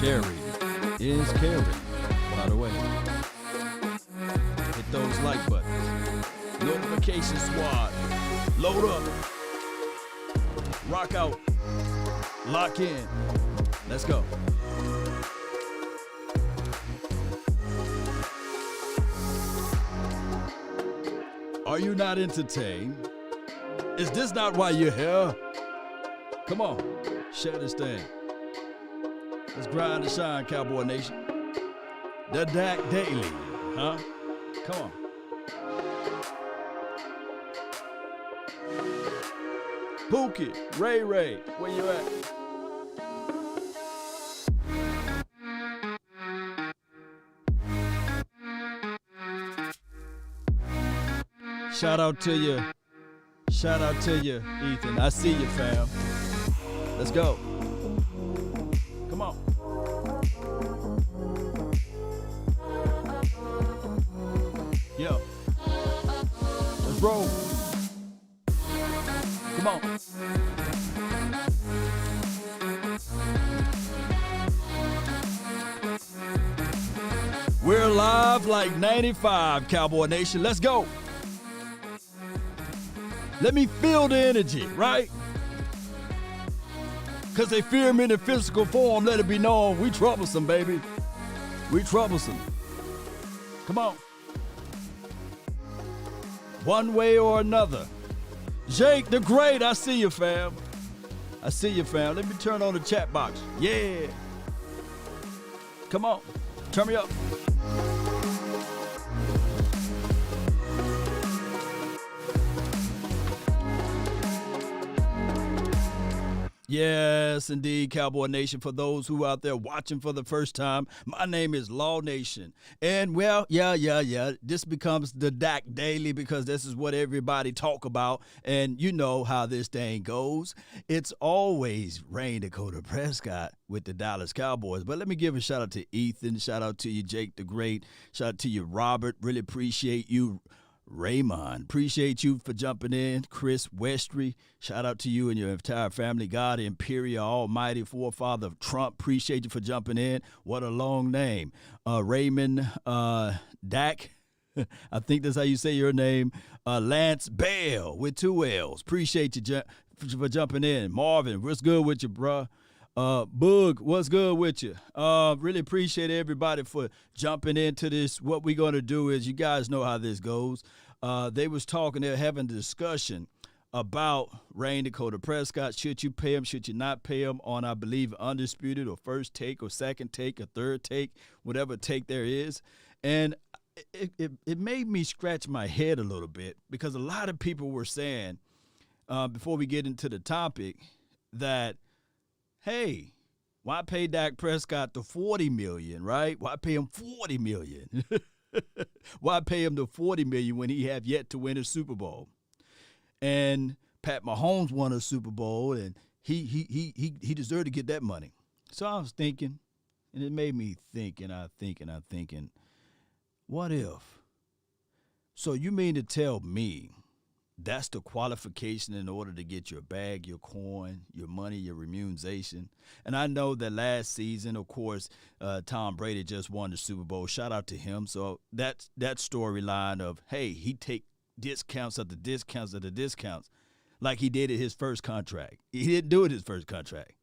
Cherry is caring, by the way. Hit those like buttons. Notification squad. Load up. Rock out. Lock in. Let's go. Are you not entertained? Is this not why you're here? Come on, share this thing. Let's grind and shine, Cowboy Nation. The Dak Daily, huh? Come on. Pookie, Ray Ray, where you at? Shout out to you. Shout out to you, Ethan. I see you, fam. Let's go. Come on. Yo. Let's roll. Come on. We're live like 95, Cowboy Nation. Let's go. Let me feel the energy, right? Because they fear me in the physical form. Let it be known, we troublesome, baby. We troublesome. Come on. One way or another. Jake the Great, I see you, fam. I see you, fam. Let me turn on the chat box. Yeah. Come on. Turn me up. Yes, indeed, Cowboy Nation. For those who out there watching for the first time, my name is Law Nation. And, well, yeah. This becomes the Dak Daily because this is what everybody talk about. And you know how this thing goes. It's always Rain Dakota Prescott with the Dallas Cowboys. But let me give a shout out to Ethan. Shout out to you, Jake the Great. Shout out to you, Robert. Really appreciate you. Raymond, appreciate you for jumping in. Chris Westry, shout out to you and your entire family. God, Imperial, Almighty, Forefather of Trump, appreciate you for jumping in. What a long name. Raymond, Dak, I think that's how you say your name. Lance Bell with 2 L's. Appreciate you for jumping in. Marvin, what's good with you, bruh? Boog, what's good with you? Really appreciate everybody for jumping into this. What we're going to do is, you guys know how this goes. They was talking, they're having a discussion about Rain Dakota Prescott. Should you pay him? Should you not pay him on, I believe, Undisputed or First Take or Second Take or Third Take, whatever take there is. And it made me scratch my head a little bit because a lot of people were saying, before we get into the topic, that hey, why pay Dak Prescott the $40 million, right? Why pay him $40 million? Why pay him the $40 million when he have yet to win a Super Bowl? And Pat Mahomes won a Super Bowl, and he deserved to get that money. So I was thinking, and it made me think, and I'm thinking, what if? So you mean to tell me that's the qualification in order to get your bag, your coin, your money, your remuneration? And I know that last season, of course, Tom Brady just won the Super Bowl. Shout out to him. So that storyline of, hey, he take discounts after discounts after discounts like he did at his first contract. He didn't do it his first contract.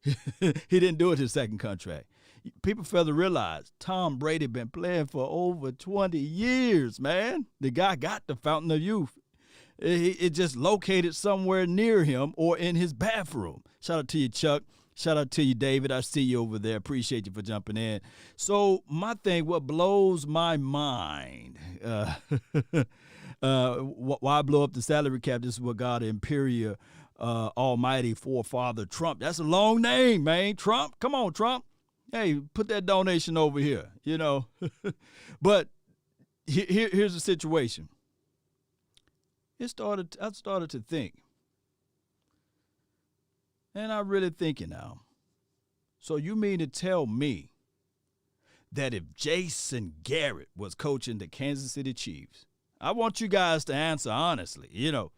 He didn't do it his second contract. People fail to realize Tom Brady been playing for over 20 years, man. The guy got the fountain of youth. It just located somewhere near him or in his bathroom. Shout out to you, Chuck. Shout out to you, David. I see you over there. Appreciate you for jumping in. So my thing, what blows my mind, why blow up the salary cap? This is what God, Imperial, Almighty, Forefather Trump. That's a long name, man. Trump. Come on, Trump. Hey, put that donation over here, you know. But here's the situation. I started to think, and I'm really thinking now. So you mean to tell me that if Jason Garrett was coaching the Kansas City Chiefs, I want you guys to answer honestly, you know,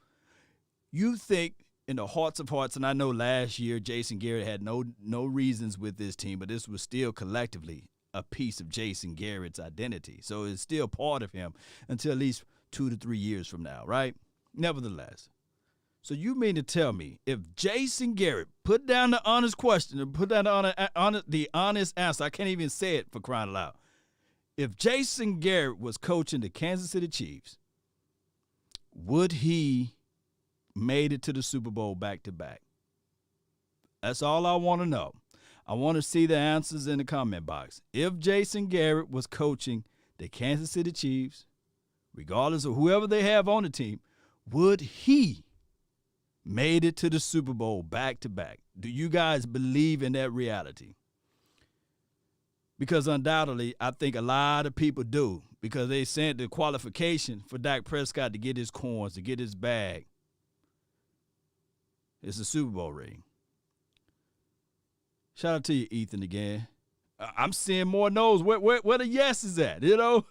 you think in the hearts of hearts, and I know last year Jason Garrett had no reasons with this team, but this was still collectively a piece of Jason Garrett's identity. So it's still part of him until at least 2 to 3 years from now, right? Nevertheless. So you mean to tell me if Jason Garrett put down the honest question and put down the honest answer, I can't even say it for crying out loud. If Jason Garrett was coaching the Kansas City Chiefs, would he made it to the Super Bowl back-to-back? That's all I want to know. I want to see the answers in the comment box. If Jason Garrett was coaching the Kansas City Chiefs, regardless of whoever they have on the team, would he made it to the Super Bowl back-to-back? Do you guys believe in that reality? Because undoubtedly, I think a lot of people do, because they sent the qualification for Dak Prescott to get his coins, to get his bag. It's a Super Bowl ring. Shout out to you, Ethan, again. I'm seeing more no's. Where the yes is at, you know?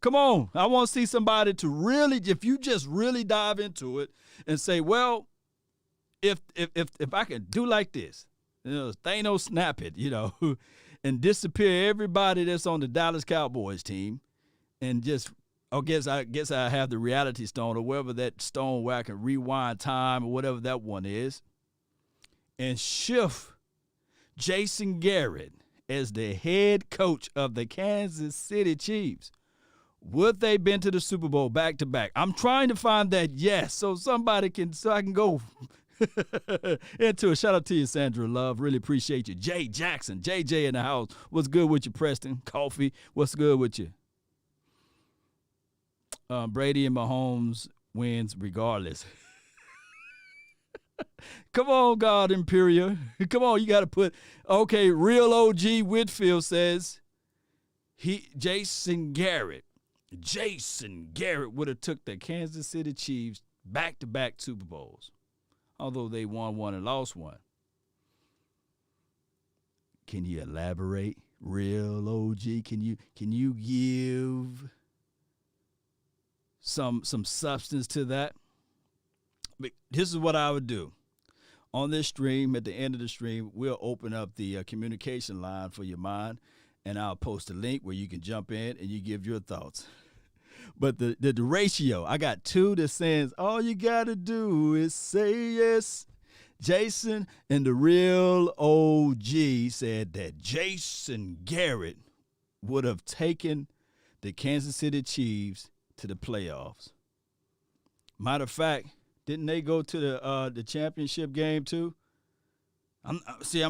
Come on. I want to see somebody to really, if you just really dive into it and say, well, if I can do like this, you know, Thanos snap it, you know, and disappear everybody that's on the Dallas Cowboys team and just, I guess I have the reality stone or wherever that stone where I can rewind time or whatever that one is, and shift Jason Garrett as the head coach of the Kansas City Chiefs. Would they been to the Super Bowl back-to-back? I'm trying to find that yes so I can go into it. Shout out to you, Sandra Love. Really appreciate you. Jay Jackson, JJ in the house. What's good with you, Preston? Coffee. What's good with you? Brady and Mahomes wins regardless. Come on, God Imperial. Come on, you got to put, okay, real OG Whitfield says Jason Garrett would have took the Kansas City Chiefs back-to-back Super Bowls, although they won one and lost one. Can you elaborate, real OG? Can you give some substance to that? But this is what I would do. On this stream, at the end of the stream, we'll open up the communication line for your mind, and I'll post a link where you can jump in and you give your thoughts. But the ratio, I got two that says all you got to do is say yes. Jason and the real OG said that Jason Garrett would have taken the Kansas City Chiefs to the playoffs. Matter of fact, didn't they go to the championship game too? I'm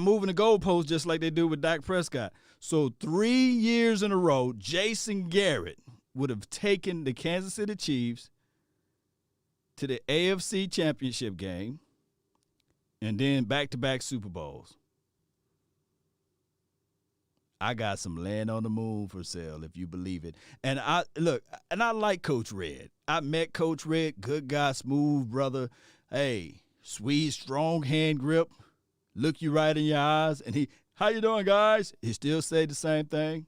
moving the goalposts just like they do with Dak Prescott. So 3 years in a row, Jason Garrett would have taken the Kansas City Chiefs to the AFC championship game and then back-to-back Super Bowls. I got some land on the moon for sale, if you believe it. And I like Coach Red. I met Coach Red, good guy, smooth brother. Hey, sweet, strong hand grip. Look you right in your eyes. And how you doing, guys? He still say the same thing.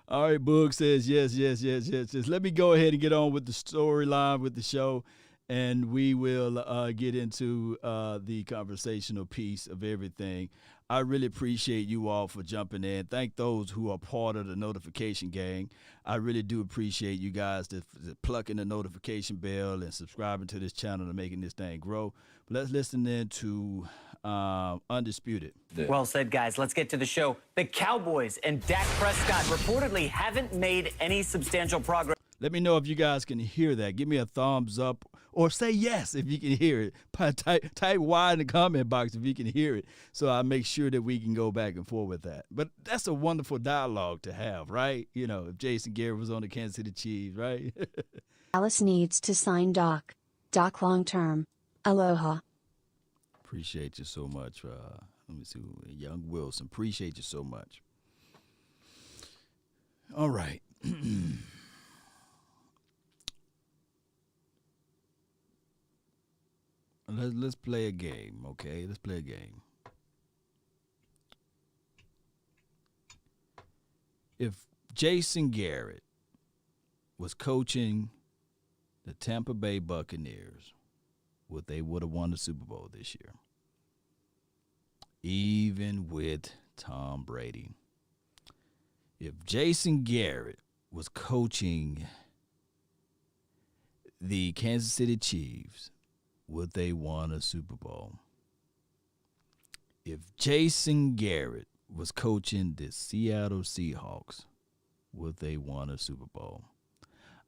All right, Boog says yes. Let me go ahead and get on with the storyline with the show, and we will get into the conversational piece of everything. I really appreciate you all for jumping in. Thank those who are part of the notification gang. I really do appreciate you guys that plucking the notification bell and subscribing to this channel and making this thing grow. But let's listen in to Undisputed. Well said, guys. Let's get to the show. The Cowboys and Dak Prescott reportedly haven't made any substantial progress. Let me know if you guys can hear that. Give me a thumbs up or say yes if you can hear it. Type Y in the comment box if you can hear it, so I make sure that we can go back and forth with that. But that's a wonderful dialogue to have, right? You know, if Jason Garrett was on the Kansas City Chiefs, right? Dallas needs to sign Doc. Doc long term. Aloha. Appreciate you so much. Let me see. Young Wilson. Appreciate you so much. All right. Let's play a game, okay? Let's play a game. If Jason Garrett was coaching the Tampa Bay Buccaneers, they would have won the Super Bowl this year, even with Tom Brady. If Jason Garrett was coaching the Kansas City Chiefs, would they won a Super Bowl? If Jason Garrett was coaching the Seattle Seahawks, would they won a Super Bowl?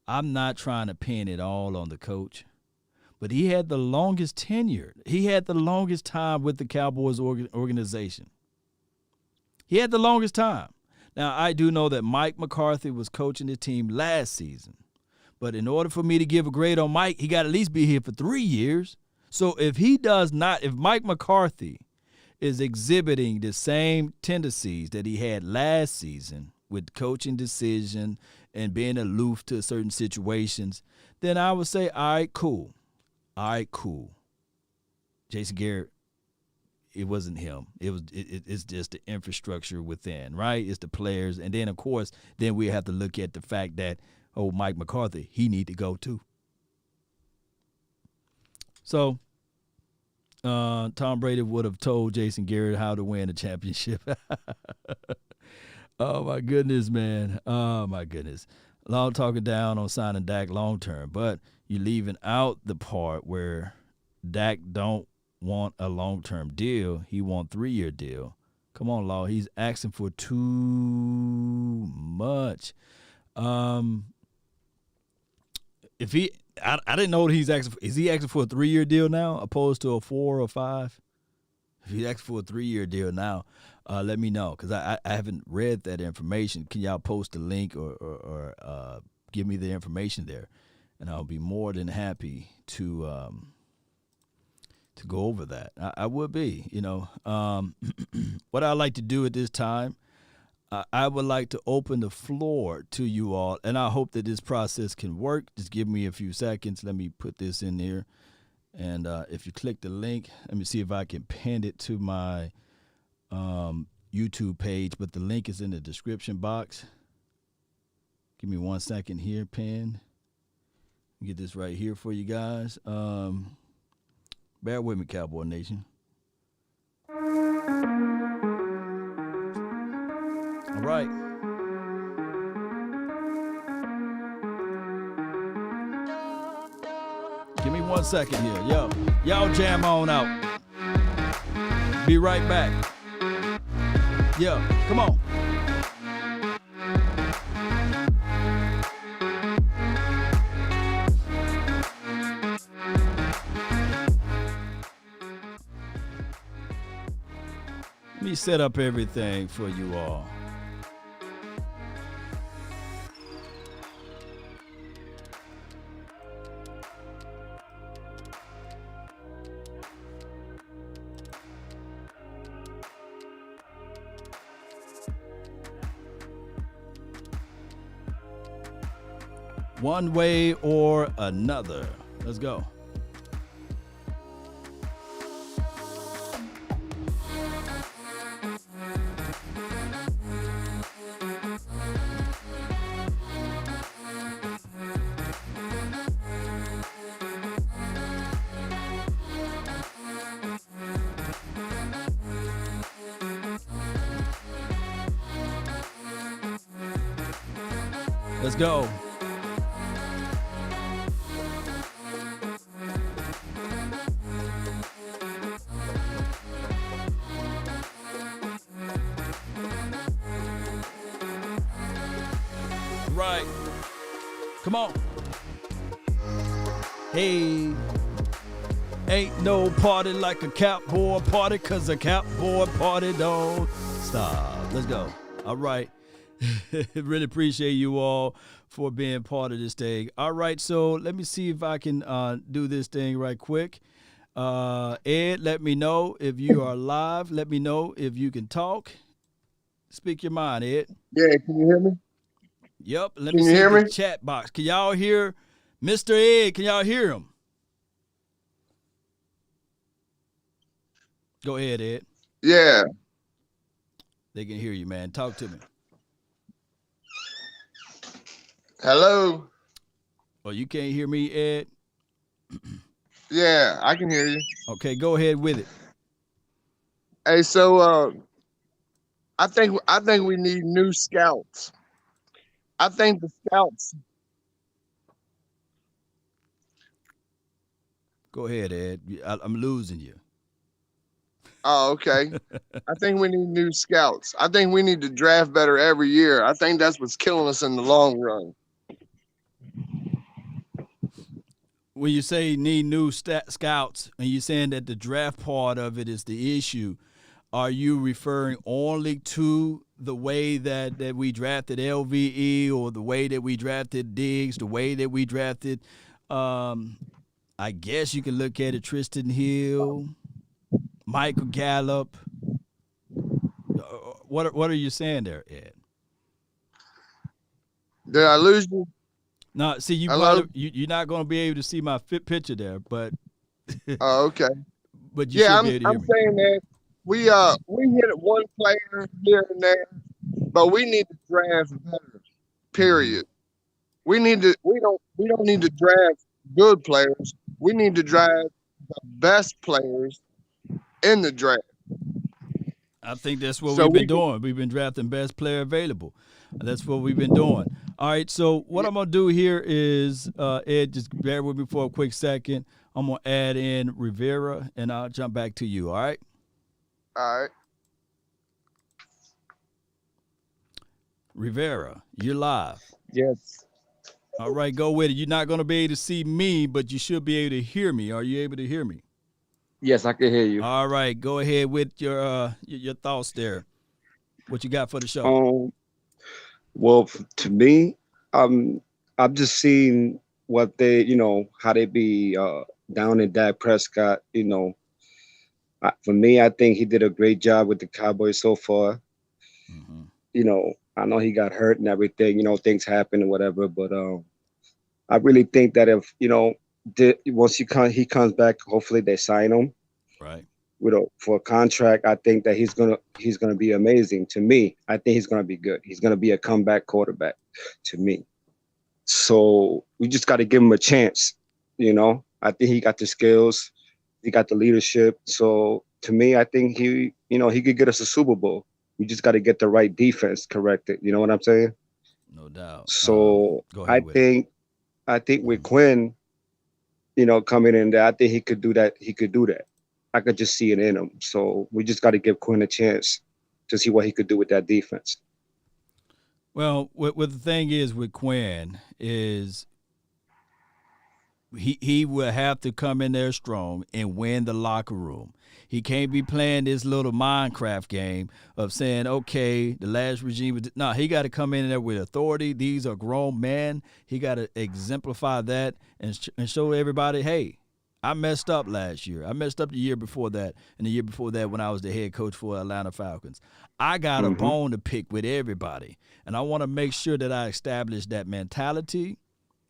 I'm not trying to pin it all on the coach, but he had the longest tenure. He had the longest time with the Cowboys organization. He had the longest time. Now, I do know that Mike McCarthy was coaching the team last season, but in order for me to give a grade on Mike, he got to at least be here for 3 years. So if Mike McCarthy is exhibiting the same tendencies that he had last season with coaching decision and being aloof to certain situations, then I would say, all right, cool. Jason Garrett, it wasn't him. It's just the infrastructure within, right? It's the players. And then, of course, we have to look at the fact that, Mike McCarthy, he need to go too. So Tom Brady would have told Jason Garrett how to win a championship. Oh, my goodness, man. Oh, my goodness. Long talking down on signing Dak long term, but you're leaving out the part where Dak don't want a long-term deal. He want 3-year deal. Come on, Law. He's asking for too much. If he, I didn't know what he's asking for. Is he asking for a 3-year deal now, opposed to a 4 or 5? If he's asking for a 3-year deal now, let me know, because I haven't read that information. Can y'all post a link or give me the information there, and I'll be more than happy to go over that. I would be, what I like to do at this time, I would like to open the floor to you all, and I hope that this process can work. Just give me a few seconds. Let me put this in here. And if you click the link, let me see if I can pin it to my YouTube page, but the link is in the description box. Give me 1 second here, pin. Get this right here for you guys. Bear with me, Cowboy Nation. All right. Give me 1 second here. Y'all jam on out. Be right back. Come on. Let me set up everything for you all. One way or another. Let's go. Let's go. Right. Come on. Hey. Ain't no party like a Cowboy party, 'cause a Cowboy party don't stop. Let's go. All right. Really appreciate you all for being part of this thing. All right, so let me see if I can do this thing right quick. Ed, let me know if you are live. Let me know if you can talk. Speak your mind, Ed. Yeah, can you hear me? Yep, let me see the chat box. Can y'all hear Mr. Ed? Can y'all hear him? Go ahead, Ed. Yeah. They can hear you, man. Talk to me. Hello. Oh, you can't hear me, Ed? Yeah, I can hear you. Okay, go ahead with it. Hey, so I think we need new scouts. I think the scouts. Go ahead, Ed. I'm losing you. Oh, okay. I think we need new scouts. I think we need to draft better every year. I think that's what's killing us in the long run. When you say need new scouts, and you're saying that the draft part of it is the issue, are you referring only to the way that we drafted LVE, or the way that we drafted Diggs, the way that we drafted, I guess you can look at it, Tristan Hill, Michael Gallup? What are you saying there, Ed? Did I lose you? No, see, Hello? you're not going to be able to see my picture there, but Oh, okay. but you Yeah, should I'm be able to hear I'm me. saying that we hit one player here and there, but we need to draft better. Period. We don't need to draft good players. We need to draft the best players in the draft. I think that's what So we've we been can, doing. We've been drafting best player available. That's what we've been doing. All right, so what yeah, I'm going to do here is, Ed, just bear with me for a quick second. I'm going to add in Rivera, and I'll jump back to you, all right? all right. Rivera, you're live. Yes. All right, go with it. You're not going to be able to see me, but you should be able to hear me. Are you able to hear me? Yes, I can hear you. All right, go ahead with your thoughts there. What you got for the show? Um, well, to me, I'm just seeing what they, how they be down in Dak Prescott. For me, I think he did a great job with the Cowboys so far. Mm-hmm. I know he got hurt and everything. Things happen and whatever, but I really think that if once he comes back, hopefully they sign him. Right. For a contract. I think that he's gonna be amazing. To me, I think he's gonna be good. He's gonna be a comeback quarterback to me. So we just got to give him a chance. I think he got the skills, he got the leadership. So to me, I think he could get us a Super Bowl. We just got to get the right defense corrected. You know what I'm saying? No doubt. So Go ahead I think with Quinn, coming in there, I think he could do that. I could just see it in him. So we just got to give Quinn a chance to see what he could do with that defense. Well, what the thing is with Quinn is he will have to come in there strong and win the locker room. He can't be playing this little Minecraft game of saying, okay, the last regime. No, he got to come in there with authority. These are grown men. He got to exemplify that and show everybody, hey, I messed up last year. I messed up the year before that, and the year before that when I was the head coach for Atlanta Falcons. I got a bone to pick with everybody, and I want to make sure that I establish that mentality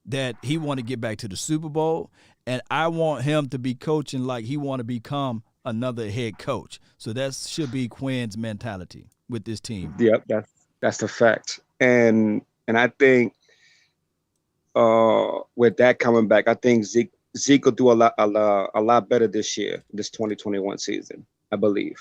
that he want to get back to the Super Bowl, and I want him to be coaching like he want to become another head coach. So that should be Quinn's mentality with this team. Yep, that's the fact. And I think with that coming back, I think Zeke will do a lot better this year, this 2021 season, I believe.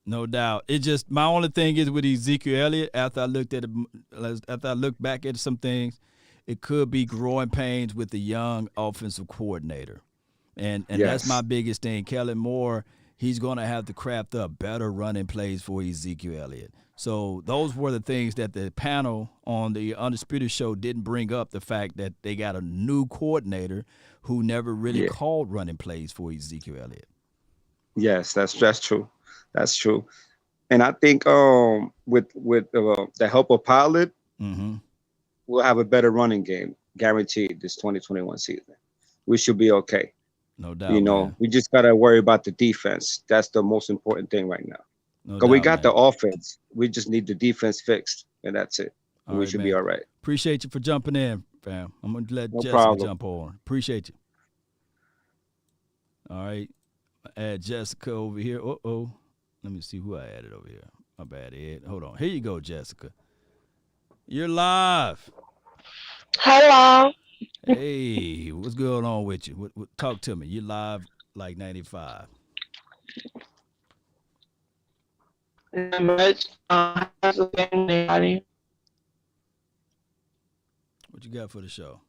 No doubt. It just, my only thing is with Ezekiel Elliott, after I looked back at some things, it could be growing pains with the young offensive coordinator. And Yes. That's my biggest thing. Kellen Moore, he's going to have to craft up better running plays for Ezekiel Elliott. So those were the things that the panel on the Undisputed Show didn't bring up, the fact that they got a new coordinator who never really called running plays for Ezekiel Elliott. Yes, that's true. That's true. And I think with the help of Pilot, we'll have a better running game, guaranteed, this 2021 season. We should be okay. No doubt. Man. We just got to worry about the defense. That's the most important thing right now. Because we got the offense. We just need the defense fixed, and that's it. And we should be all right. Appreciate you for jumping in, fam. I'm going to let Jessica problem. jump on. Appreciate you. All right. Add Jessica over here. Uh-oh. Let me see who I added over here. My bad, Ed. Hold on. Here you go, Jessica. You're live. Hello. Hey, what's going on with you? Talk to me. You live like 95. Not much. How's the family? How do you? What you got for the show?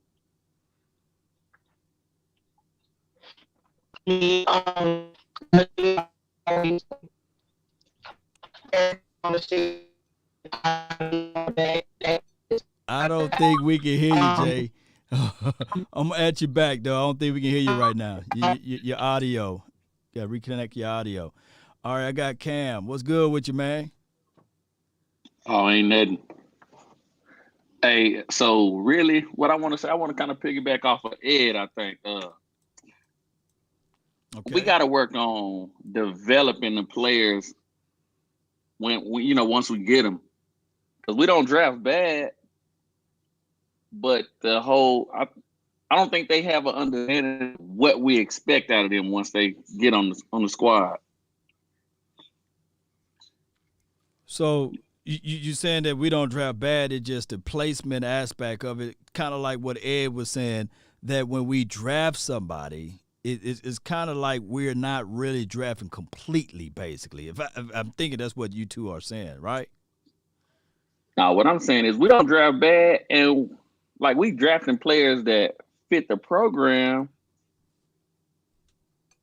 Me, I don't think we can hear you, Jay. I'm at you back though. I don't think we can hear you right now. Your audio. Yeah, reconnect your audio. All right, I got Cam. What's good with you, man? Oh, ain't nothing. Hey, so really, what I want to say, I want to kind of piggyback off of Ed. I think we Okay. got to work on developing the players when once we get them, because we don't draft bad, but I don't think they have an understanding of what we expect out of them once they get on the squad. So you saying that we don't draft bad? It's just the placement aspect of it, kind of like what Ed was saying, that when we draft somebody, it's kind of like we're not really drafting completely. Basically, if I'm thinking that's what you two are saying, right? Now, what I'm saying is we don't draft bad, and like we drafting players that fit the program,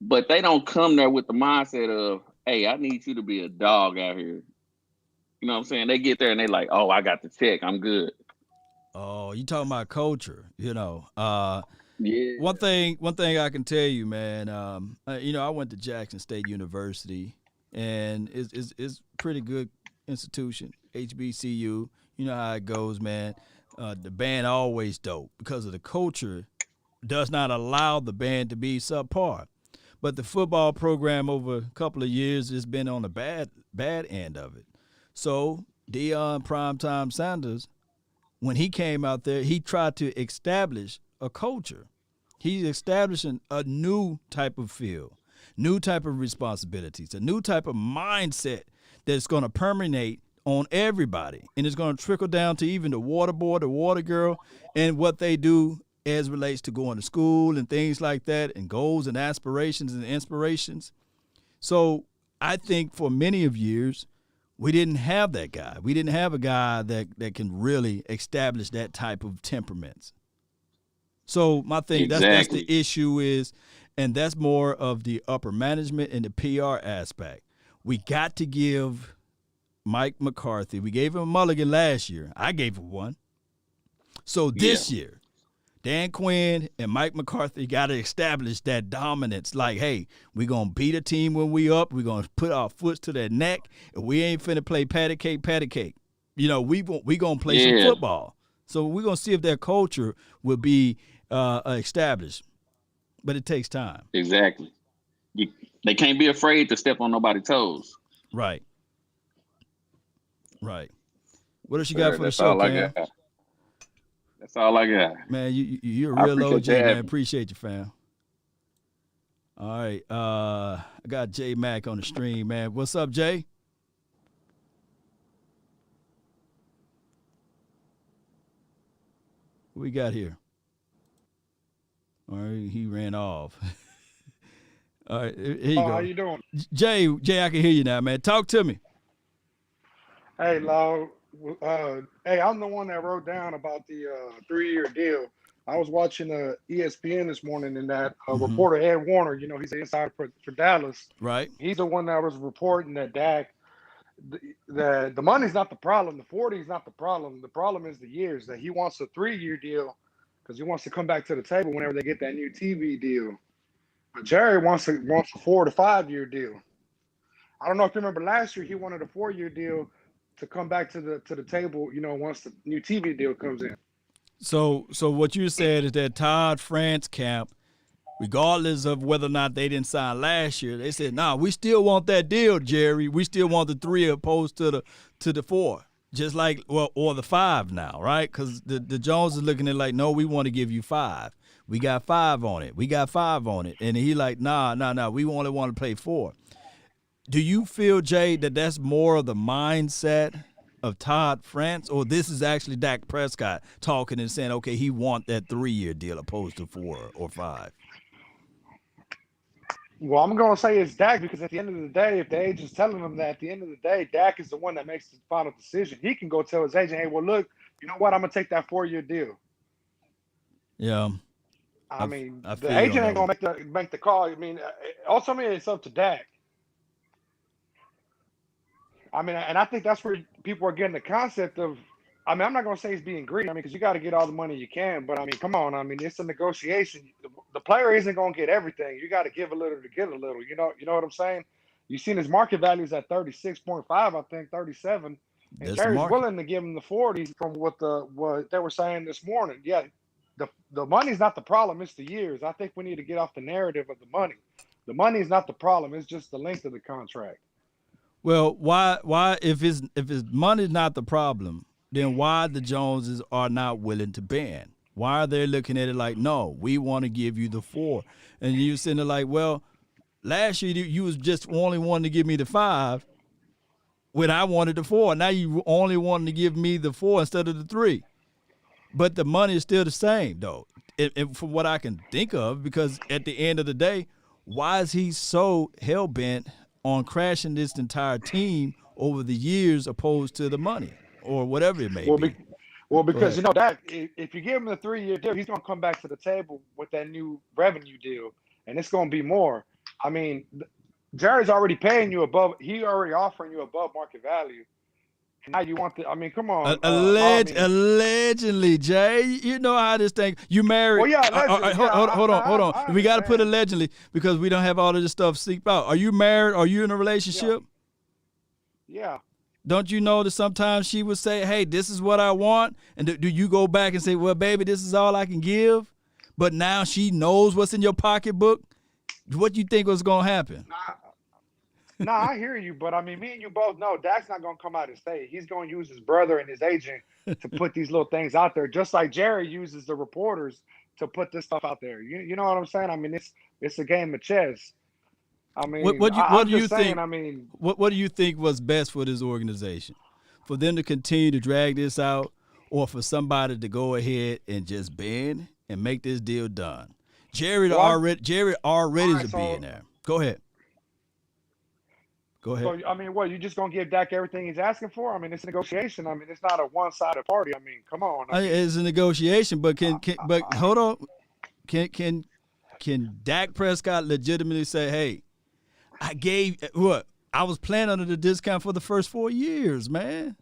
but they don't come there with the mindset of, hey, I need you to be a dog out here. You know what I'm saying? They get there and they like, oh, I got the check. I'm good. Oh, you talking about culture? Yeah. One thing I can tell you, man. I went to Jackson State University, and it's pretty good institution. HBCU. You know how it goes, man. The band always dope because of the culture does not allow the band to be subpar. But the football program over a couple of years has been on the bad end of it. So Deion Primetime Sanders, when he came out there, he tried to establish a culture. He's establishing a new type of field, new type of responsibilities, a new type of mindset that's going to permeate on everybody. And it's going to trickle down to even the water boy, the water girl, and what they do as relates to going to school and things like that, and goals and aspirations and inspirations. So I think for many of years, we didn't have that guy. We didn't have a guy that can really establish that type of temperaments. So my thing, that's the Exactly. issue is, and that's more of the upper management and the PR aspect. We got to give Mike McCarthy, we gave him a mulligan last year. I gave him one. So Yeah. this year, Dan Quinn and Mike McCarthy got to establish that dominance. Like, hey, we're going to beat a team when we up. We're going to put our foot to their neck. And we ain't finna play patty cake. We going to play some Yeah. football. So we're going to see if their culture will be established. But it takes time. Exactly. They can't be afraid to step on nobody's toes. Right. What else you got Sure, for the that's show, all I Cam? got. That's all I got. Man, you're I a real appreciate OG, you man. having me. Appreciate you, fam. All right. I got J Mac on the stream, man. What's up, Jay? What we got here? All right, he ran off. All right, here you Oh, go. how you doing? Jay, I can hear you now, man. Talk to me. Hey, Law. Hey, I'm the one that wrote down about the 3-year deal. I was watching ESPN this morning, and that Mhm. reporter Ed Warner, he's the insider for Dallas. Right. He's the one that was reporting that Dak, the money's not the problem. The 40 is not the problem. The problem is the years. That he wants a 3-year deal because he wants to come back to the table whenever they get that new TV deal. But Jerry wants a 4 to 5-year deal. I don't know if you remember last year, he wanted a 4-year deal to come back to the table, once the new TV deal comes in. So what you said is that Todd France camp, regardless of whether or not they didn't sign last year, they said, "Nah, we still want that deal, Jerry. We still want the 3 opposed to the 4, just like or the 5 now, right? Because the Jones is looking at it like, no, we want to give you 5. We got 5 on it. We got 5 on it, and he like, nah. We only want to play 4. Do you feel, Jay, that that's more of the mindset of Todd France, or this is actually Dak Prescott talking and saying, okay, he want that 3-year deal opposed to 4 or 5? Well, I'm going to say it's Dak because at the end of the day, if the agent's telling him that, at the end of the day, Dak is the one that makes the final decision. He can go tell his agent, hey, well, look, you know what? I'm going to take that 4-year deal. Yeah. I mean, I the agent ain't going to make the call. I mean, ultimately, it's up to Dak. I mean, and I think that's where people are getting the concept of, I mean, I'm not going to say he's being greedy. I mean, because you got to get all the money you can. But, I mean, come on. I mean, it's a negotiation. The player isn't going to get everything. You got to give a little to get a little. You know what I'm saying? You've seen his market value is at 36.5, I think, 37. And Jerry's willing to give him the 40s from what they were saying this morning. Yeah, the money's not the problem. It's the years. I think we need to get off the narrative of the money. The money is not the problem. It's just the length of the contract. Well, why if his money's not the problem, then why the Joneses are not willing to bend? Why are they looking at it like, no, we want to give you the 4? And you're sitting there like, well, last year you was just only wanting to give me the 5 when I wanted the 4. Now you only wanting to give me the 4 instead of the 3. But the money is still the same, though, and from what I can think of, because at the end of the day, why is he so hell-bent on crashing this entire team over the years opposed to the money or whatever it may be? Well, because, you know, that if you give him the 3-year deal, he's going to come back to the table with that new revenue deal, and it's going to be more. I mean, Jerry's already paying you above – he already offering you above market value. Now you want I mean, come on. Allegedly, Jay. You know how this thing. You married. Well, yeah, allegedly. Hold on. We got to put allegedly because we don't have all of this stuff seeped out. Are you married? Are you in a relationship? Yeah. Don't you know that sometimes she would say, hey, this is what I want? And do you go back and say, well, baby, this is all I can give? But now she knows what's in your pocketbook? What do you think was going to happen? No, I hear you, but I mean, me and you both know Dak's not going to come out and say it. He's going to use his brother and his agent to put these little things out there, just like Jerry uses the reporters to put this stuff out there. You know what I'm saying? I mean, it's a game of chess. I mean, what do you think? I mean, what do you think was best for this organization? For them to continue to drag this out, or for somebody to go ahead and just bend and make this deal done? Jerry already is a billionaire. Go ahead. Go ahead. So, I mean, what, you just going to give Dak everything he's asking for? I mean, it's a negotiation. I mean, it's not a one-sided party. I mean, come on. It's a negotiation, but but hold on. Can Dak Prescott legitimately say, hey, I was playing under the discount for the first 4 years, man.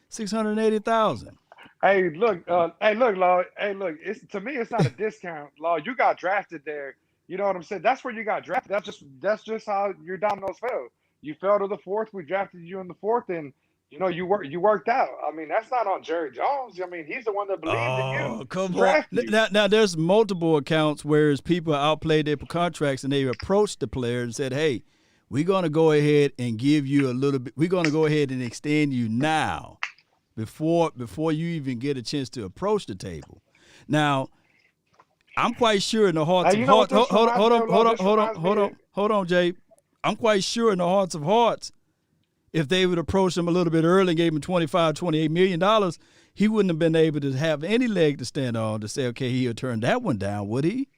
$680,000. Hey, look, Law. Hey, look, to me, it's not a discount, Law. You got drafted there. You know what I'm saying? That's where you got drafted. That's just how your dominoes fell. You fell to the 4th. We drafted you in the 4th, and you know you worked out. I mean, that's not on Jerry Jones. I mean, he's the one that believed in you. Oh, come on. Now, there's multiple accounts where people outplayed their contracts and they approached the player and said, "Hey, we're going to go ahead and give you a little bit. We're going to go ahead and extend you now, before you even get a chance to approach the table." Now, I'm quite sure in the hearts of hearts. Hold on, Jay. I'm quite sure in the hearts of hearts, if they would approach him a little bit early and gave him $28 million, he wouldn't have been able to have any leg to stand on to say, okay, he'll turn that one down, would he?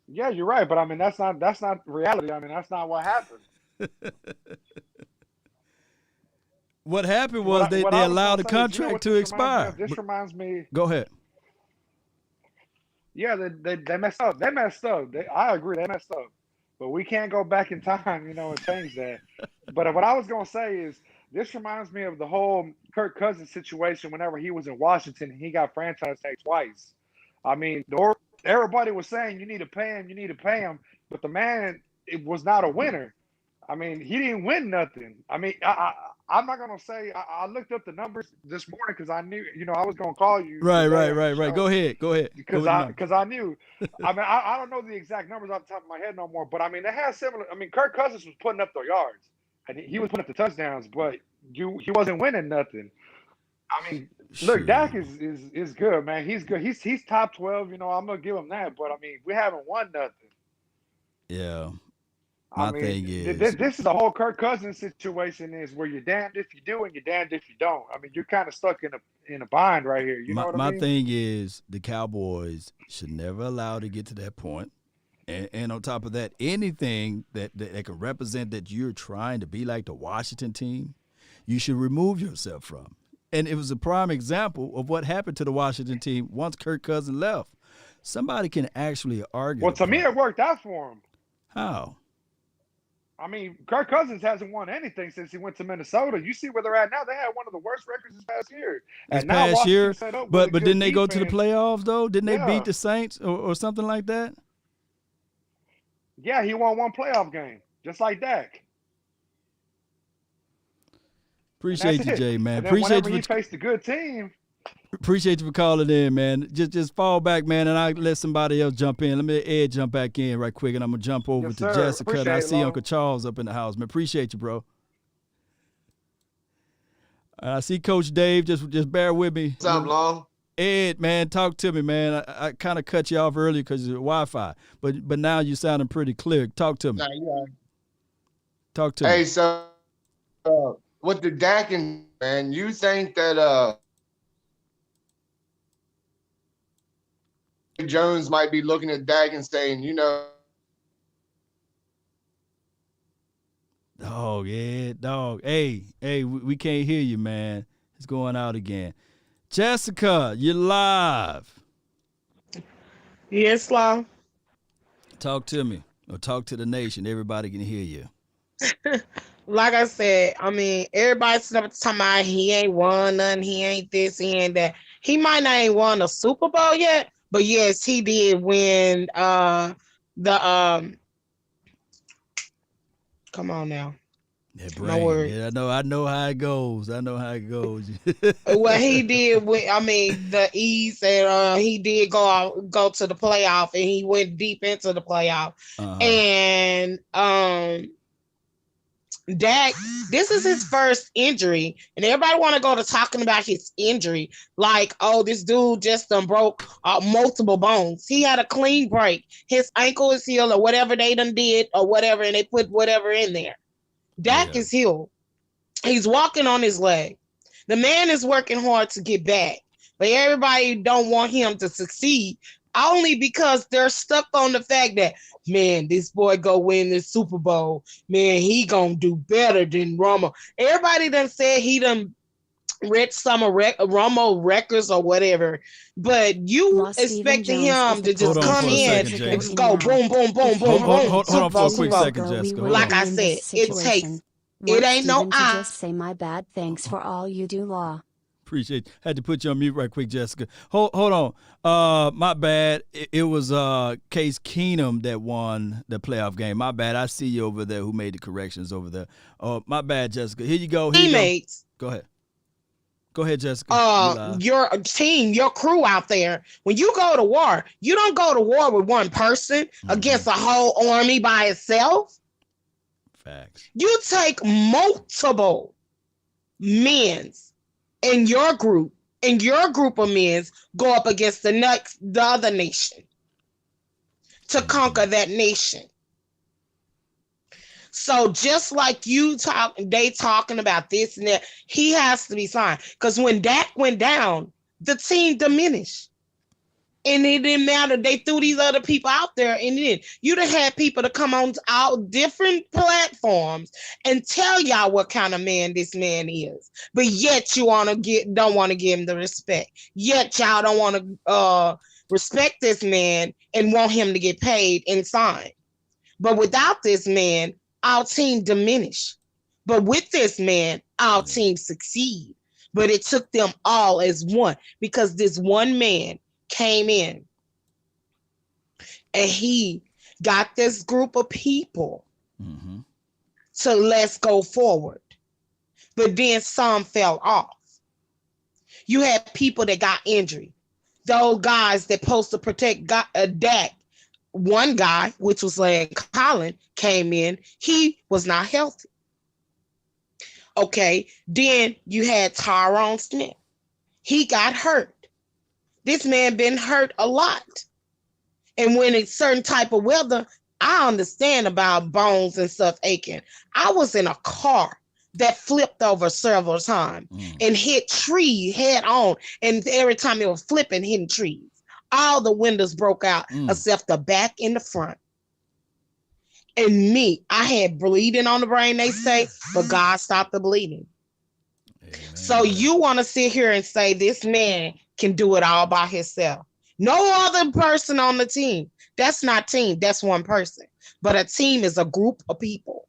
Yeah, you're right, but I mean that's not reality. I mean that's not what happened. What happened was they allowed the contract to expire. This reminds me. Go ahead. Yeah, they messed up. I agree, they messed up. But we can't go back in time, and change that. But what I was going to say is this reminds me of the whole Kirk Cousins situation whenever he was in Washington and he got franchise tag twice. I mean, everybody was saying you need to pay him, but the man was not a winner. I mean, he didn't win nothing. I mean, I'm not going to say I looked up the numbers this morning because I knew, I was going to call you. Right. Go ahead. Because I knew. I mean, I don't know the exact numbers off the top of my head no more, but I mean, they had similar. I mean, Kirk Cousins was putting up the yards and he was putting up the touchdowns, but he wasn't winning nothing. I mean, look, Dak is good, man. He's good. He's top 12. I'm gonna give him that, but I mean, we haven't won nothing. Yeah. I My thing mean, is, this is the whole Kirk Cousins situation is where you're damned if you do and you're damned if you don't. I mean, you're kind of stuck in a bind right here. You know what I my mean? thing is the Cowboys should never allow to get to that point. And on top of that, anything that can represent that you're trying to be like the Washington team, you should remove yourself from. And it was a prime example of what happened to the Washington team once Kirk Cousins left. Somebody can actually argue. Well, to me, it worked out for him. How? I mean, Kirk Cousins hasn't won anything since he went to Minnesota. You see where they're at now. They had one of the worst records this past year. This And now past year, Washington set up with but a good didn't they go to the defense. playoffs though? Didn't they Yeah. beat the Saints or something like that? Yeah, he won one playoff game, just like Dak. Appreciate That's you, it. Jay, man. And then Appreciate whenever you. he faced a good team, Appreciate you for calling in, man. Just fall back, man, and I let somebody else jump in. Let me Ed jump back in right quick, and I'm gonna jump over Yes, to sir. Jessica. And I Appreciate it, see Lo. Uncle Charles up in the house, man. Appreciate you, bro. I see Coach Dave. Just bear with me. What's up, Long? Ed, man, talk to me, man. I kind of cut you off earlier because of the Wi-Fi, but now you sounding pretty clear. Talk to me. Nah, you all right. Talk to Hey, me. so with the Dak and man, you think that Jones might be looking at Dak and saying, you know, Dog, Ed, dog. Hey, we can't hear you, man. It's going out again. Jessica, you're live. Yes, Law. Talk to me or talk to the nation. Everybody can hear you. Like I said, I mean, everybody's talking about he ain't won nothing, he ain't this, he ain't that. He might not ain't won a Super Bowl yet, but yes, he did win the come on now. That My brain. word. Yeah, I know how it goes. Well, he did win, I mean, the East, and he did go to the playoff, and he went deep into the playoff. And Dak, this is his first injury, and everybody want to go to talking about his injury like, oh, this dude just done broke multiple bones. He had a clean break. His ankle is healed, or whatever they done did, or whatever, and they put whatever in there. Dak is healed. He's walking on his leg. The man is working hard to get back, but everybody don't want him to succeed only because they're stuck on the fact that, man, this boy go win this Super Bowl. Man, he gonna do better than Romo. Everybody done said he done read some Romo records or whatever, but you expecting him to just come in and just go boom, boom, boom, boom, boom. Hold on for a quick second, Jessica. Like I said, it takes. It ain't no I. Just say my bad. Thanks for all you do, Law. Appreciate you. Had to put you on mute right quick, Jessica. Hold on. My bad. It was Case Keenum that won the playoff game. My bad. I see you over there who made the corrections over there. My bad, Jessica. Here you go. Teammates. Go ahead. Go ahead, Jessica. Your team, your crew out there, when you go to war, you don't go to war with one person against a whole army by itself. Facts. You take multiple men's in your group, and your group of men's go up against the other nation to conquer that nation. So just like they talking about this and that, he has to be signed. Because when Dak went down, the team diminished. And it didn't matter. They threw these other people out there, and then you'd have had people to come on out different platforms and tell y'all what kind of man this man is. But yet you don't want to give him the respect. Yet y'all don't want to respect this man and want him to get paid and signed. But without this man, our team diminish. But with this man, our team succeed. But it took them all as one, because this one man came in and he got this group of people to let's go forward. But then some fell off. You had people that got injured. Those guys that supposed to protect Dak. One guy, which was like Colin, came in. He was not healthy. Okay, then you had Tyrone Smith. He got hurt. This man been hurt a lot. And when it's certain type of weather, I understand about bones and stuff aching. I was in a car that flipped over several times and hit trees head on. And every time it was flipping, hitting trees. All the windows broke out except the back and the front. And me, I had bleeding on the brain, they say, but God stopped the bleeding. Amen. So you want to sit here and say this man can do it all by himself. No other person on the team. That's not team. That's one person. But a team is a group of people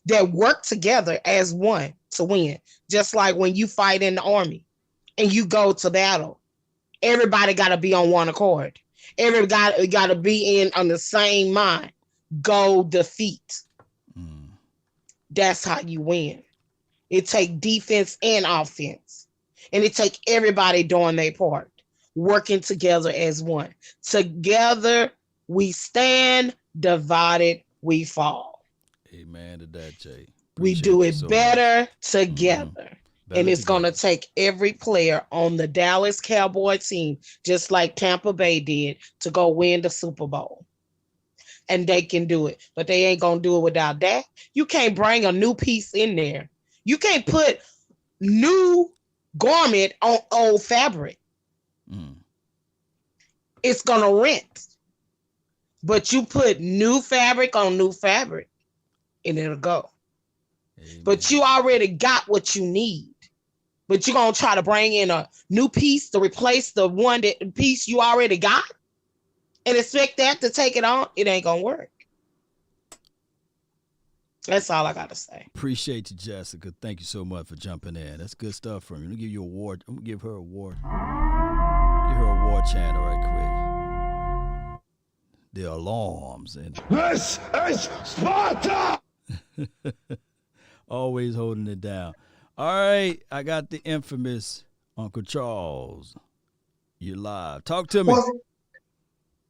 that work together as one to win. Just like when you fight in the army and you go to battle, everybody got to be on one accord. Everybody got to be in on the same mind. Go defeat. That's how you win. It take defense and offense. And it take everybody doing their part. Working together as one. Together we stand, divided we fall. Amen to that, Jay. We do it so better together. And it's going to take every player on the Dallas Cowboys team, just like Tampa Bay did, to go win the Super Bowl. And they can do it. But they ain't going to do it without Dak. You can't bring a new piece in there. You can't put new garment on old fabric. It's going to rent. But you put new fabric on new fabric, and it'll go. Amen. But you already got what you need. But you're going to try to bring in a new piece to replace the piece you already got and expect that to take it on? It ain't going to work. That's all I got to say. Appreciate you, Jessica. Thank you so much for jumping in. That's good stuff from you. Let me give you an award. I'm going to give her an award. Give her a award channel right quick. The alarms. And this is Sparta! Always holding it down. All right, I got the infamous Uncle Charles. You're live. Talk to me.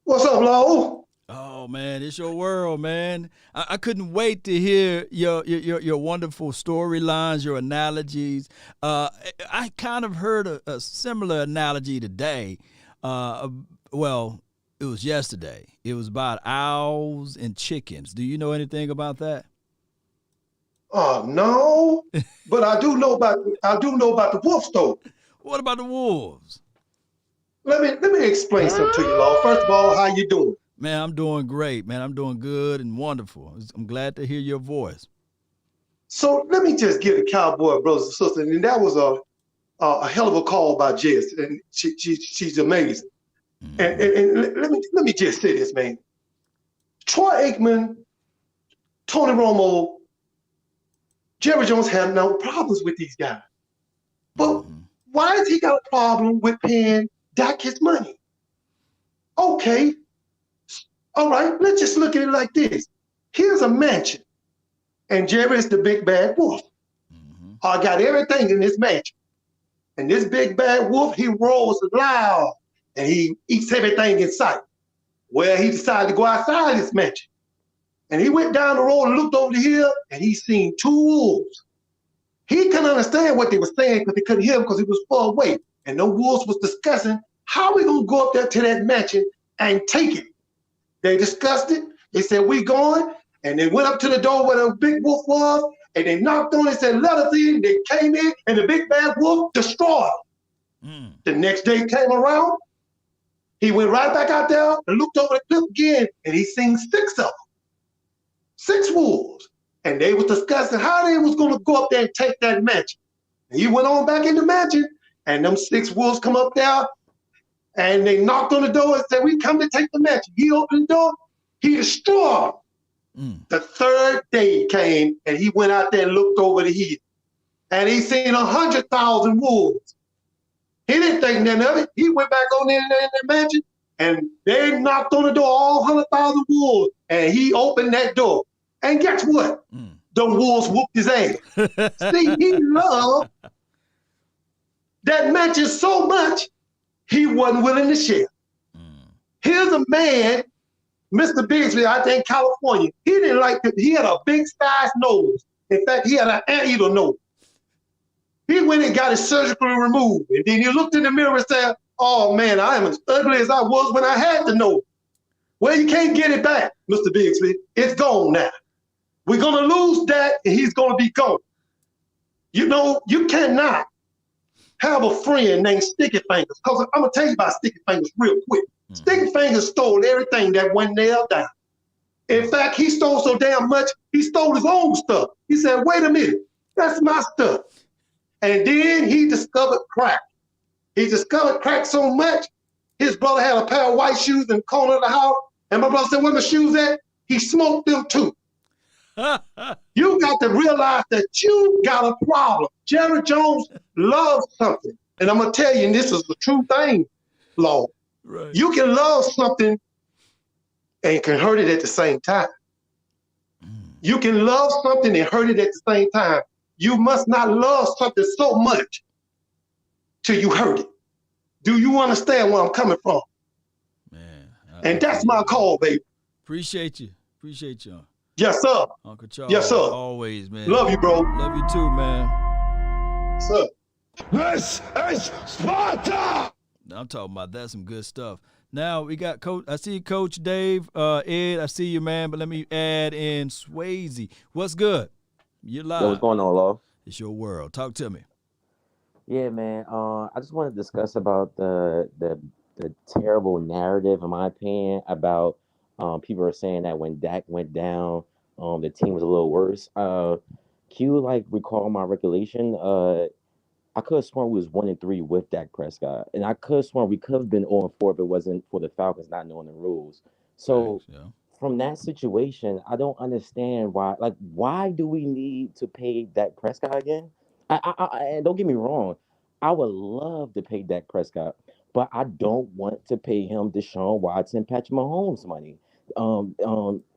What's up, Lo? Oh man, it's your world, man. I couldn't wait to hear your wonderful storylines, your analogies. I kind of heard a similar analogy today. Well, it was yesterday. It was about owls and chickens. Do you know anything about that? No, but I do know about the wolf though. What about the wolves? Let me explain something to you, Law. First of all, how you doing? Man, I'm doing great, man. I'm doing good and wonderful. I'm glad to hear your voice. So let me just give the Cowboy brothers and sisters, and that was a hell of a call by Jess, and she's amazing. Mm-hmm. And let me just say this, man. Troy Aikman, Tony Romo, Jerry Jones had no problems with these guys. But why has he got a problem with paying Dak his money? Okay. All right, let's just look at it like this. Here's a mansion, and Jerry is the big bad wolf. I got everything in this mansion. And this big bad wolf, he roars loud, and he eats everything in sight. Well, he decided to go outside this mansion. And he went down the road and looked over the hill, and he seen two wolves. He couldn't understand what they were saying because they couldn't hear him because he was far away. And the wolves was discussing how we gonna go up there to that mansion and take it. They discussed it. They said, we going. And they went up to the door where the big wolf was, and they knocked on it and said, let us in. They came in, and the big bad wolf destroyed them. The next day came around. He went right back out there and looked over the cliff again, and he seen 6 of them. 6 wolves. And they was discussing how they was going to go up there and take that mansion. And he went on back in the mansion, and them 6 wolves come up there, and they knocked on the door and said, we come to take the mansion. He opened the door. He destroyed them. The 3rd day came, and he went out there and looked over the hill. And he seen 100,000 wolves. He didn't think nothing of it. He went back on in the mansion, and they knocked on the door, all 100,000 wolves. And he opened that door. And guess what? The wolves whooped his ass. See, he loved that mansion so much, he wasn't willing to share. Here's a man, Mr. Bigsley, out there in California. He didn't like it. He had a big sized nose. In fact, he had an anteater nose. He went and got it surgically removed. And then he looked in the mirror and said, oh man, I am as ugly as I was when I had the nose. Well, you can't get it back. Mr. Bigsby. It's gone now. We're going to lose Dak, and he's going to be gone. You know, you cannot have a friend named Sticky Fingers, because I'm going to tell you about Sticky Fingers real quick. Sticky Fingers stole everything that went nailed down. In fact, he stole so damn much, he stole his own stuff. He said, wait a minute, that's my stuff. And then he discovered crack. He discovered crack so much, his brother had a pair of white shoes in the corner of the house, and my brother said, where my shoes at? He smoked them too. You got to realize that you got a problem. Jerry Jones loves something. And I'm going to tell you, and this is the true thing, Law. Right. You can love something and can hurt it at the same time. You can love something and hurt it at the same time. You must not love something so much till you hurt it. Do you understand where I'm coming from? Man. And that's my call, baby. Appreciate you. Appreciate you. Yes, sir. Uncle Charles. Yes, sir. Always, man. Love you, bro. Love you too, man. Sir. This is Sparta! I'm talking about that's some good stuff. Now we got Coach. I see Coach Dave, Ed. I see you, man. But let me add in Swayze. What's good? You're live. What's going on, Law? It's your world. Talk to me. Yeah, man. I just want to discuss about the terrible narrative, in my opinion, about people are saying that when Dak went down, the team was a little worse. Can you recall my recollection? I could have sworn we was 1-3 with Dak Prescott, and I could have sworn we could have been 0-4 if it wasn't for the Falcons not knowing the rules. So from that situation, I don't understand why. Why do we need to pay Dak Prescott again? And don't get me wrong, I would love to pay Dak Prescott, but I don't want to pay him Deshaun Watson, Patrick Mahomes money.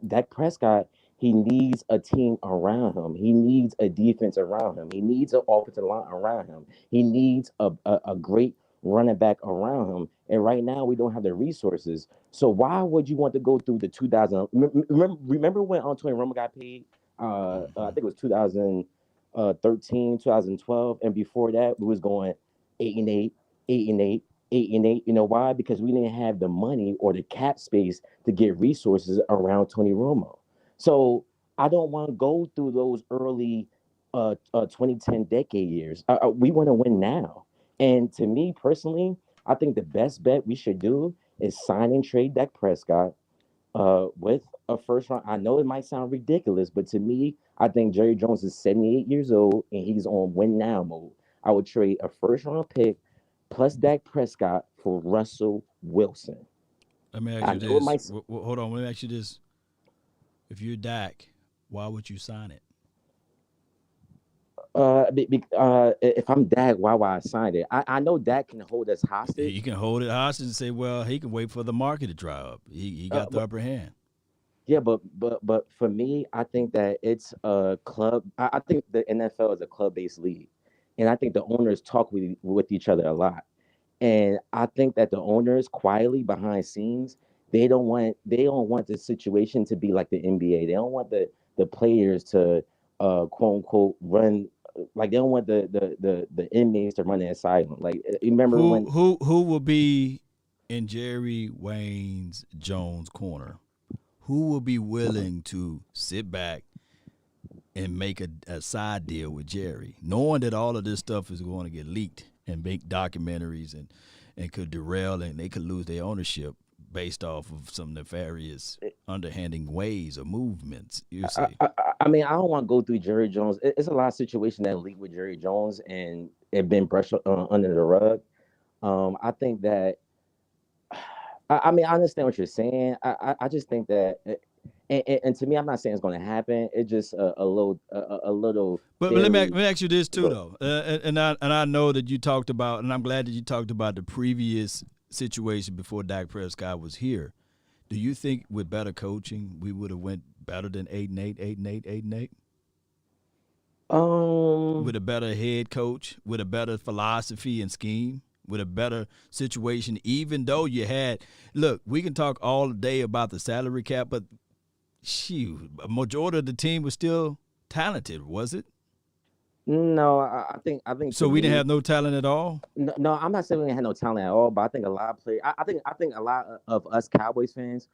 Dak Prescott, he needs a team around him. He needs a defense around him. He needs an offensive line around him. He needs a great running back around him. And right now, we don't have the resources. So why would you want to go through the 2000? Remember when Antonio Romo got paid? I think it was 2013, 2012, and before that, we was going 8-8, 8-8, 8-8. You know why? Because we didn't have the money or the cap space to get resources around Tony Romo. So I don't want to go through those early 2010 decade years. We want to win now. And to me personally, I think the best bet we should do is sign and trade Dak Prescott with a first round. I know it might sound ridiculous, but to me, I think Jerry Jones is 78 years old and he's on win now mode. I would trade a first round pick plus Dak Prescott for Russell Wilson. Let me ask you this. Hold on. Let me ask you this. If you're Dak, why would you sign it? If I'm Dak, why would I sign it? I know Dak can hold us hostage. He can hold it hostage and say, well, he can wait for the market to dry up. He got the upper hand. Yeah, but for me, I think that it's a club. I think the NFL is a club-based league, and I think the owners talk with each other a lot. And I think that the owners quietly behind scenes, they don't want the situation to be like the NBA. They don't want the players to quote unquote run, like they don't want the inmates to run the asylum. Like remember who will be in Jerry Wayne's Jones corner? Who will be willing to sit back and make a side deal with Jerry, knowing that all of this stuff is going to get leaked and make documentaries and could derail and they could lose their ownership based off of some nefarious, underhanding ways or movements, you say? I mean, I don't want to go through Jerry Jones. It's a lot of situations that leak with Jerry Jones and it been brushed under the rug. I think that, I mean, I understand what you're saying. I just think that, and to me, I'm not saying it's going to happen. It's just a little. But let me ask you this too, though, and I know that you talked about, and I'm glad that you talked about the previous situation before Dak Prescott was here. Do you think with better coaching we would have went better than 8-8, 8-8, 8-8? With a better head coach, with a better philosophy and scheme, with a better situation, even though you had – look, we can talk all day about the salary cap, but shoot, a majority of the team was still talented, was it? No, I think. So we didn't have no talent at all. No, I'm not saying we didn't have no talent at all. But I think a lot of players. I think a lot of us Cowboys fans,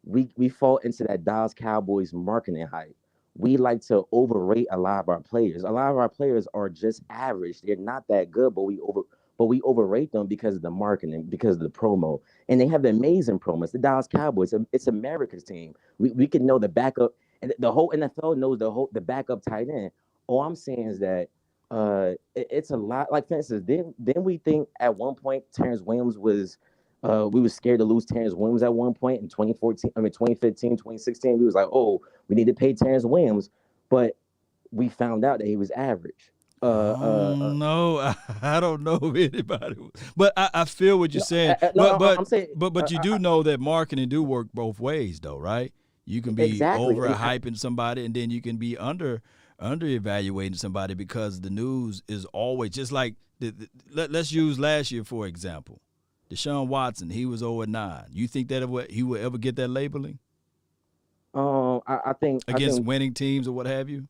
we fall into that Dallas Cowboys marketing hype. We like to overrate a lot of our players. A lot of our players are just average. They're not that good, but we overrate them because of the marketing, because of the promo. And they have amazing promos. The Dallas Cowboys, it's America's team. We can know the backup, and the whole NFL knows the backup tight end. All I'm saying is that it's a lot. Like, for instance, didn't we think at one point Terrence Williams was we were scared to lose Terrence Williams at one point in 2015, 2016. We was like, oh, we need to pay Terrence Williams, but we found out that he was average. No, I don't know of anybody, but I feel what you're saying. I'm saying, but you do know that marketing do work both ways, though, right? You can be exactly. overhyping somebody, and then you can be under evaluating somebody because the news is always just like. Let's use last year for example. Deshaun Watson, he was 0-9. You think that he would ever get that labeling? I think against winning teams or what have you.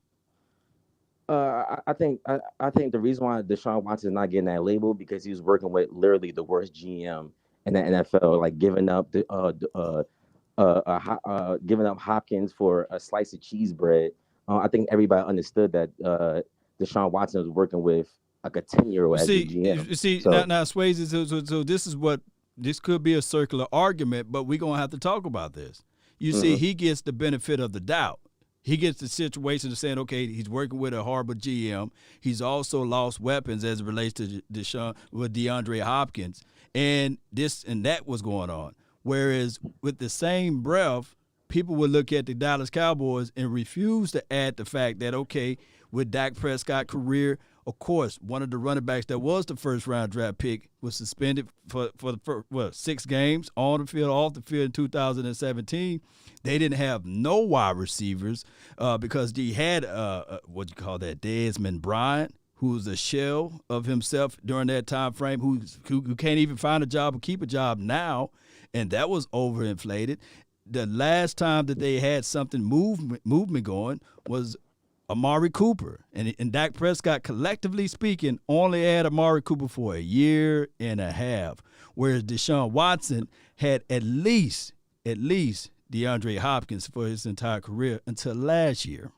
I think the reason why Deshaun Watson is not getting that label because he was working with literally the worst GM in the NFL, like giving up giving up Hopkins for a slice of cheese bread. I think everybody understood that Deshaun Watson was working with like a 10-year-old as a GM. See, now Swayze, so this could be a circular argument, but we're going to have to talk about this. You see, he gets the benefit of the doubt. He gets the situation of saying, okay, he's working with a horrible GM. He's also lost weapons as it relates to Deshaun with DeAndre Hopkins. And this and that was going on. Whereas with the same breath, people would look at the Dallas Cowboys and refuse to add the fact that, okay, with Dak Prescott career, of course, one of the running backs that was the first-round draft pick was suspended for the first, 6 games on the field, off the field in 2017. They didn't have no wide receivers because he had, Desmond Bryant, who's a shell of himself during that time frame, who can't even find a job or keep a job now, and that was overinflated. The last time that they had something movement going was Amari Cooper. And Dak Prescott, collectively speaking, only had Amari Cooper for a year and a half, whereas Deshaun Watson had at least DeAndre Hopkins for his entire career until last year.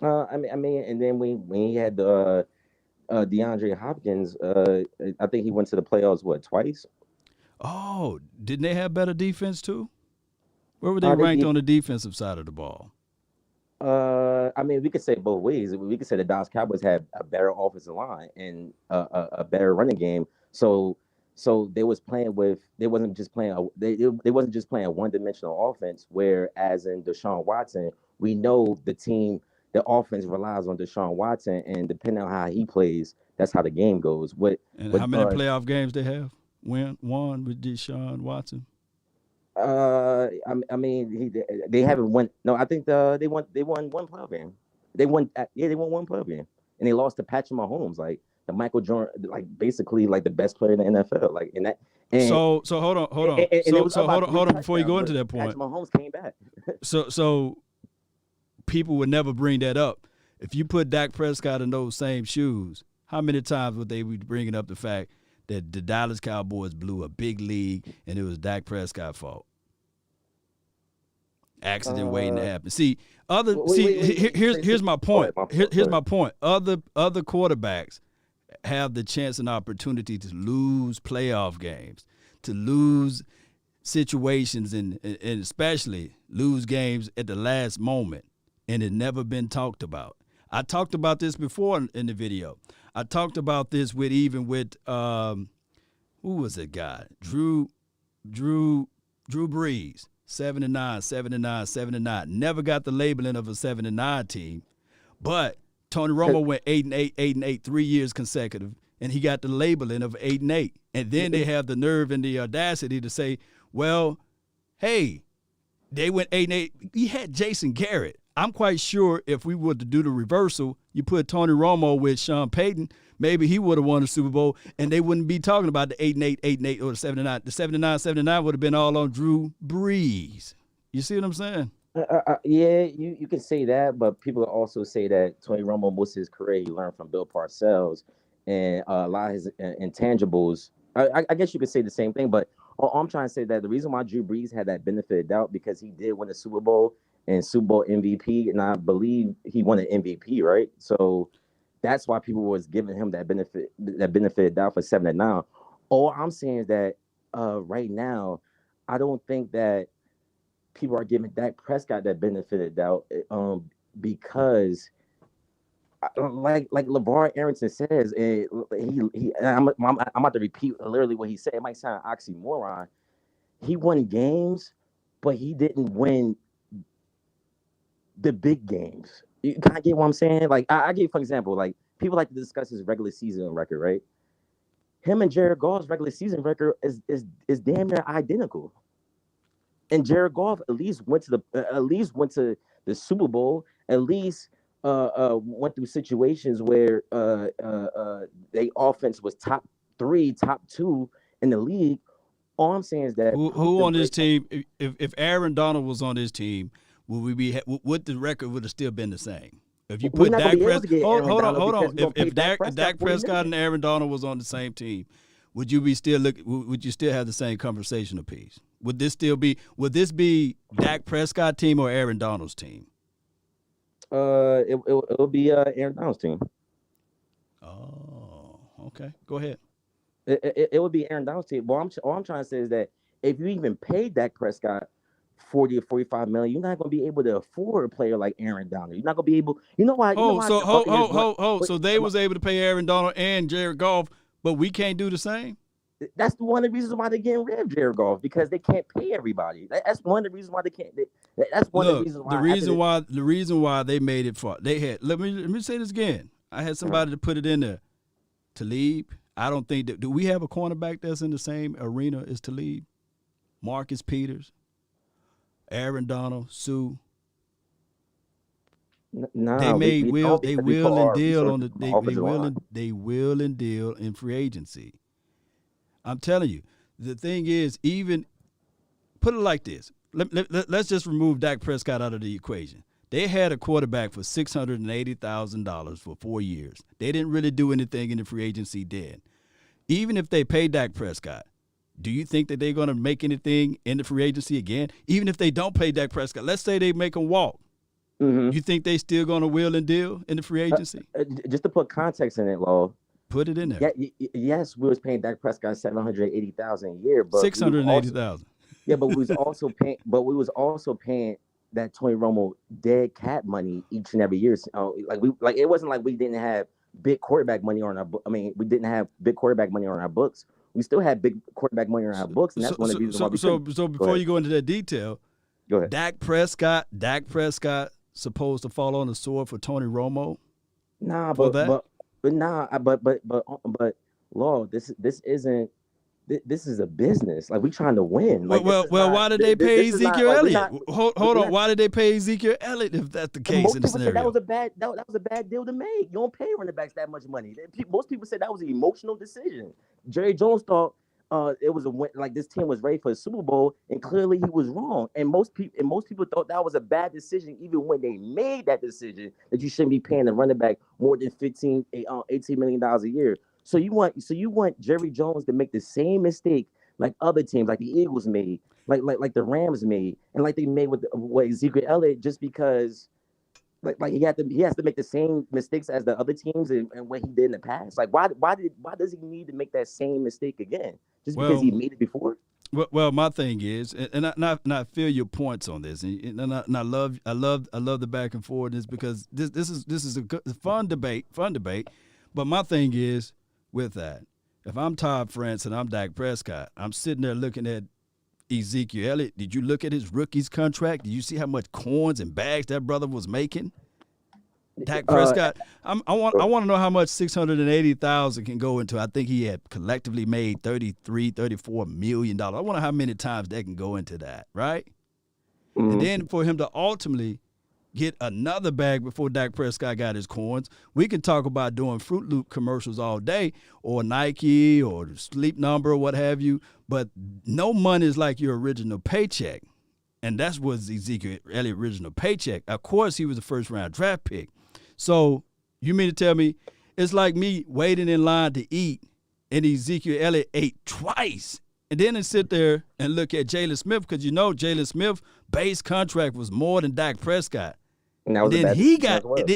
I mean, and then when he had DeAndre Hopkins, I think he went to the playoffs twice. Oh, didn't they have better defense too? Where were they ranked on the defensive side of the ball? I mean, we could say both ways. We could say the Dallas Cowboys had a better offensive line and a better running game. So they wasn't just playing a one-dimensional offense. Whereas in Deshaun Watson, we know the offense relies on Deshaun Watson, and depending on how he plays, that's how the game goes. How many playoff games they have won with Deshaun Watson? I mean, they haven't won. No, I think they won one playoff game. They won one playoff game, and they lost to Patrick Mahomes, like the Michael Jordan, like basically like the best player in the NFL, like in that. And, so hold on. Hold on before you go into that point. Patrick Mahomes came back. so people would never bring that up. If you put Dak Prescott in those same shoes, how many times would they be bringing up the fact that the Dallas Cowboys blew a big lead and it was Dak Prescott's fault? Accident waiting to happen. See, here's my point. Here's my point. Other quarterbacks have the chance and opportunity to lose playoff games, to lose situations, and especially lose games at the last moment, and it never been talked about. I talked about this before in the video. I talked about this with who was that guy? Drew Brees. 7-9, 7-9, 7-9. Never got the labeling of a 7-9 team, but Tony Romo went 8-8, 8-8, 3 years consecutive, and he got the labeling of 8-8. And then they have the nerve and the audacity to say, "Well, hey, they went 8-8. He had Jason Garrett." I'm quite sure if we were to do the reversal, you put Tony Romo with Sean Payton, maybe he would have won the Super Bowl, and they wouldn't be talking about the 8-8, 8-8, or the 7-9. The 7-9, 7-9 would have been all on Drew Brees. You see what I'm saying? Yeah, you can say that, but people also say that Tony Romo, most of his career, he learned from Bill Parcells, and a lot of his intangibles. I guess you could say the same thing, but All I'm trying to say that the reason why Drew Brees had that benefit of doubt because he did win a Super Bowl and Super Bowl MVP, and I believe he won an MVP, right? So that's why people was giving him that benefit of doubt for 7-9. All I'm saying is that right now, I don't think that people are giving Dak Prescott that benefit of doubt because like LeVar Arrington says, I'm about to repeat literally what he said. It might sound oxymoron. He won games, but he didn't win the big games. You kind of get what I'm saying? Like I give, for example, like people like to discuss his regular season record, right? Him and Jared Goff's regular season record is damn near identical. And Jared Goff at least went to the Super Bowl, at least went through situations where they offense was top 3, top 2 in the league. All I'm saying is that who on this team, if Aaron Donald was on this team, would the record would have still been the same? If you put Dak Prescott, hold on. If Dak Prescott and Aaron Donald was on the same team, would you still have the same conversation apiece? Would this be Dak Prescott team or Aaron Donald's team? It would be Aaron Donald's team. Oh, okay. Go ahead. It would be Aaron Donald's team. All I'm trying to say is that if you even paid Dak Prescott 40 or 45 million, you're not going to be able to afford a player like Aaron Donald. You're not going to be able. You know why? So they was able to pay Aaron Donald and Jared Goff, but we can't do the same. That's one of the reasons why they're getting rid of Jared Goff, because they can't pay everybody. That's one of the reasons why they can't. That's one of the reasons why. The reason why they made it far. They had. Let me say this again. I had somebody to put it in there. Talib. I don't think that. Do we have a cornerback that's in the same arena as Talib? Marcus Peters, Aaron Donald, Sue. No, they will and deal in free agency. I'm telling you, the thing is, even put it like this. Let's just remove Dak Prescott out of the equation. They had a quarterback for $680,000 for 4 years. They didn't really do anything in the free agency then. Even if they pay Dak Prescott, do you think that they're going to make anything in the free agency again? Even if they don't pay Dak Prescott, let's say they make him walk. Mm-hmm. You think they still going to wheel and deal in the free agency? Just to put context in it, Law. Put it in there. Yes, we was paying Dak Prescott $780,000 a year, but $680,000. Yeah, but we was also paying. But we was also paying that Tony Romo dead cat money each and every year. It wasn't like we didn't have big quarterback money on our. I mean, we didn't have big quarterback money on our books. We still had big quarterback money on our books, and that's one of the reasons why we. So before you go into that detail, go ahead. Dak Prescott supposed to fall on the sword for Tony Romo. Nah, but Law, this isn't. This is a business. Like, we trying to win. Like, well, why did they pay Ezekiel Elliott? Hold on. Why did they pay Ezekiel Elliott if that's the case in the scenario? That was a bad deal to make. You don't pay running backs that much money. Most people said that was an emotional decision. Jerry Jones thought it was this team was ready for a Super Bowl, and clearly he was wrong. And most people thought that was a bad decision, even when they made that decision that you shouldn't be paying the running back more than $18 million a year. So you want Jerry Jones to make the same mistake like other teams, like the Eagles made, like the Rams made, and like they made with Ezekiel Elliott, just because he has to make the same mistakes as the other teams and what he did in the past. Like, why does he need to make that same mistake again? Just because he made it before? Well, my thing is, and I feel your points on this, and I love the back and forth, is because this is a fun debate. But my thing is, with that, if I'm Todd France and I'm Dak Prescott, I'm sitting there looking at Ezekiel Elliott. Did you look at his rookie's contract? Did you see how much coins and bags that brother was making? Dak Prescott, I want to know how much $680,000 can go into. I think he had collectively made $34 million. I wonder how many times that can go into that, right? Mm-hmm. And then for him to ultimately get another bag before Dak Prescott got his coins. We can talk about doing Fruit Loop commercials all day, or Nike, or Sleep Number, or what have you, but no money is like your original paycheck. And that's what Ezekiel Elliott's original paycheck. Of course, he was a first-round draft pick. So you mean to tell me it's like me waiting in line to eat, and Ezekiel Elliott ate twice And then they sit there and look at Jalen Smith, because you know Jalen Smith's base contract was more than Dak Prescott. And that was then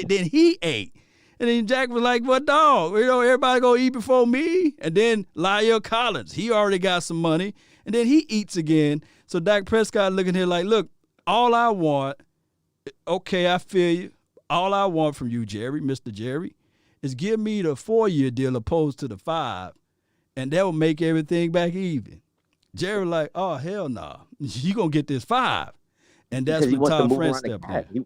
then he ate. And then Jack was like, "What dog? You know, everybody gonna eat before me." And then Lyle Collins, he already got some money, and then he eats again. So Dak Prescott looking here like, "Look, all I want, okay, I feel you. All I want from you, Jerry, Mr. Jerry, is give me the 4-year deal opposed to the 5, and that will make everything back even." Jerry like, "Oh hell no, nah. You gonna get this 5," and that's when Tom France stepped in.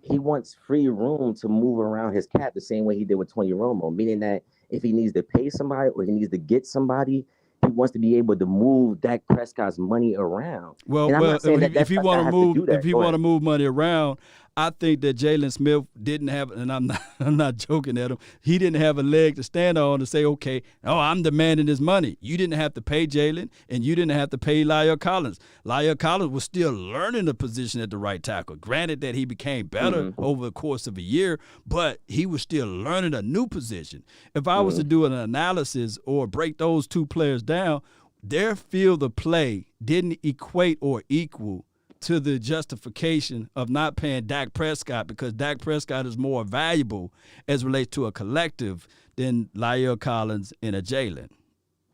He wants free room to move around his cap the same way he did with Tony Romo, meaning that if he needs to pay somebody or he needs to get somebody, he wants to be able to move Dak Prescott's money around. Well, if he want to move money around, I think that Jalen Smith didn't have, and I'm not joking at him. He didn't have a leg to stand on to say, okay, I'm demanding this money. You didn't have to pay Jalen, and you didn't have to pay Lyle Collins. Lyle Collins was still learning the position at the right tackle. Granted that he became better over the course of a year, but he was still learning a new position. If I was to do an analysis or break those two players down, their field of play didn't equate or equal to the justification of not paying Dak Prescott, because Dak Prescott is more valuable as relates to a collective than Lyle Collins and a Jalen.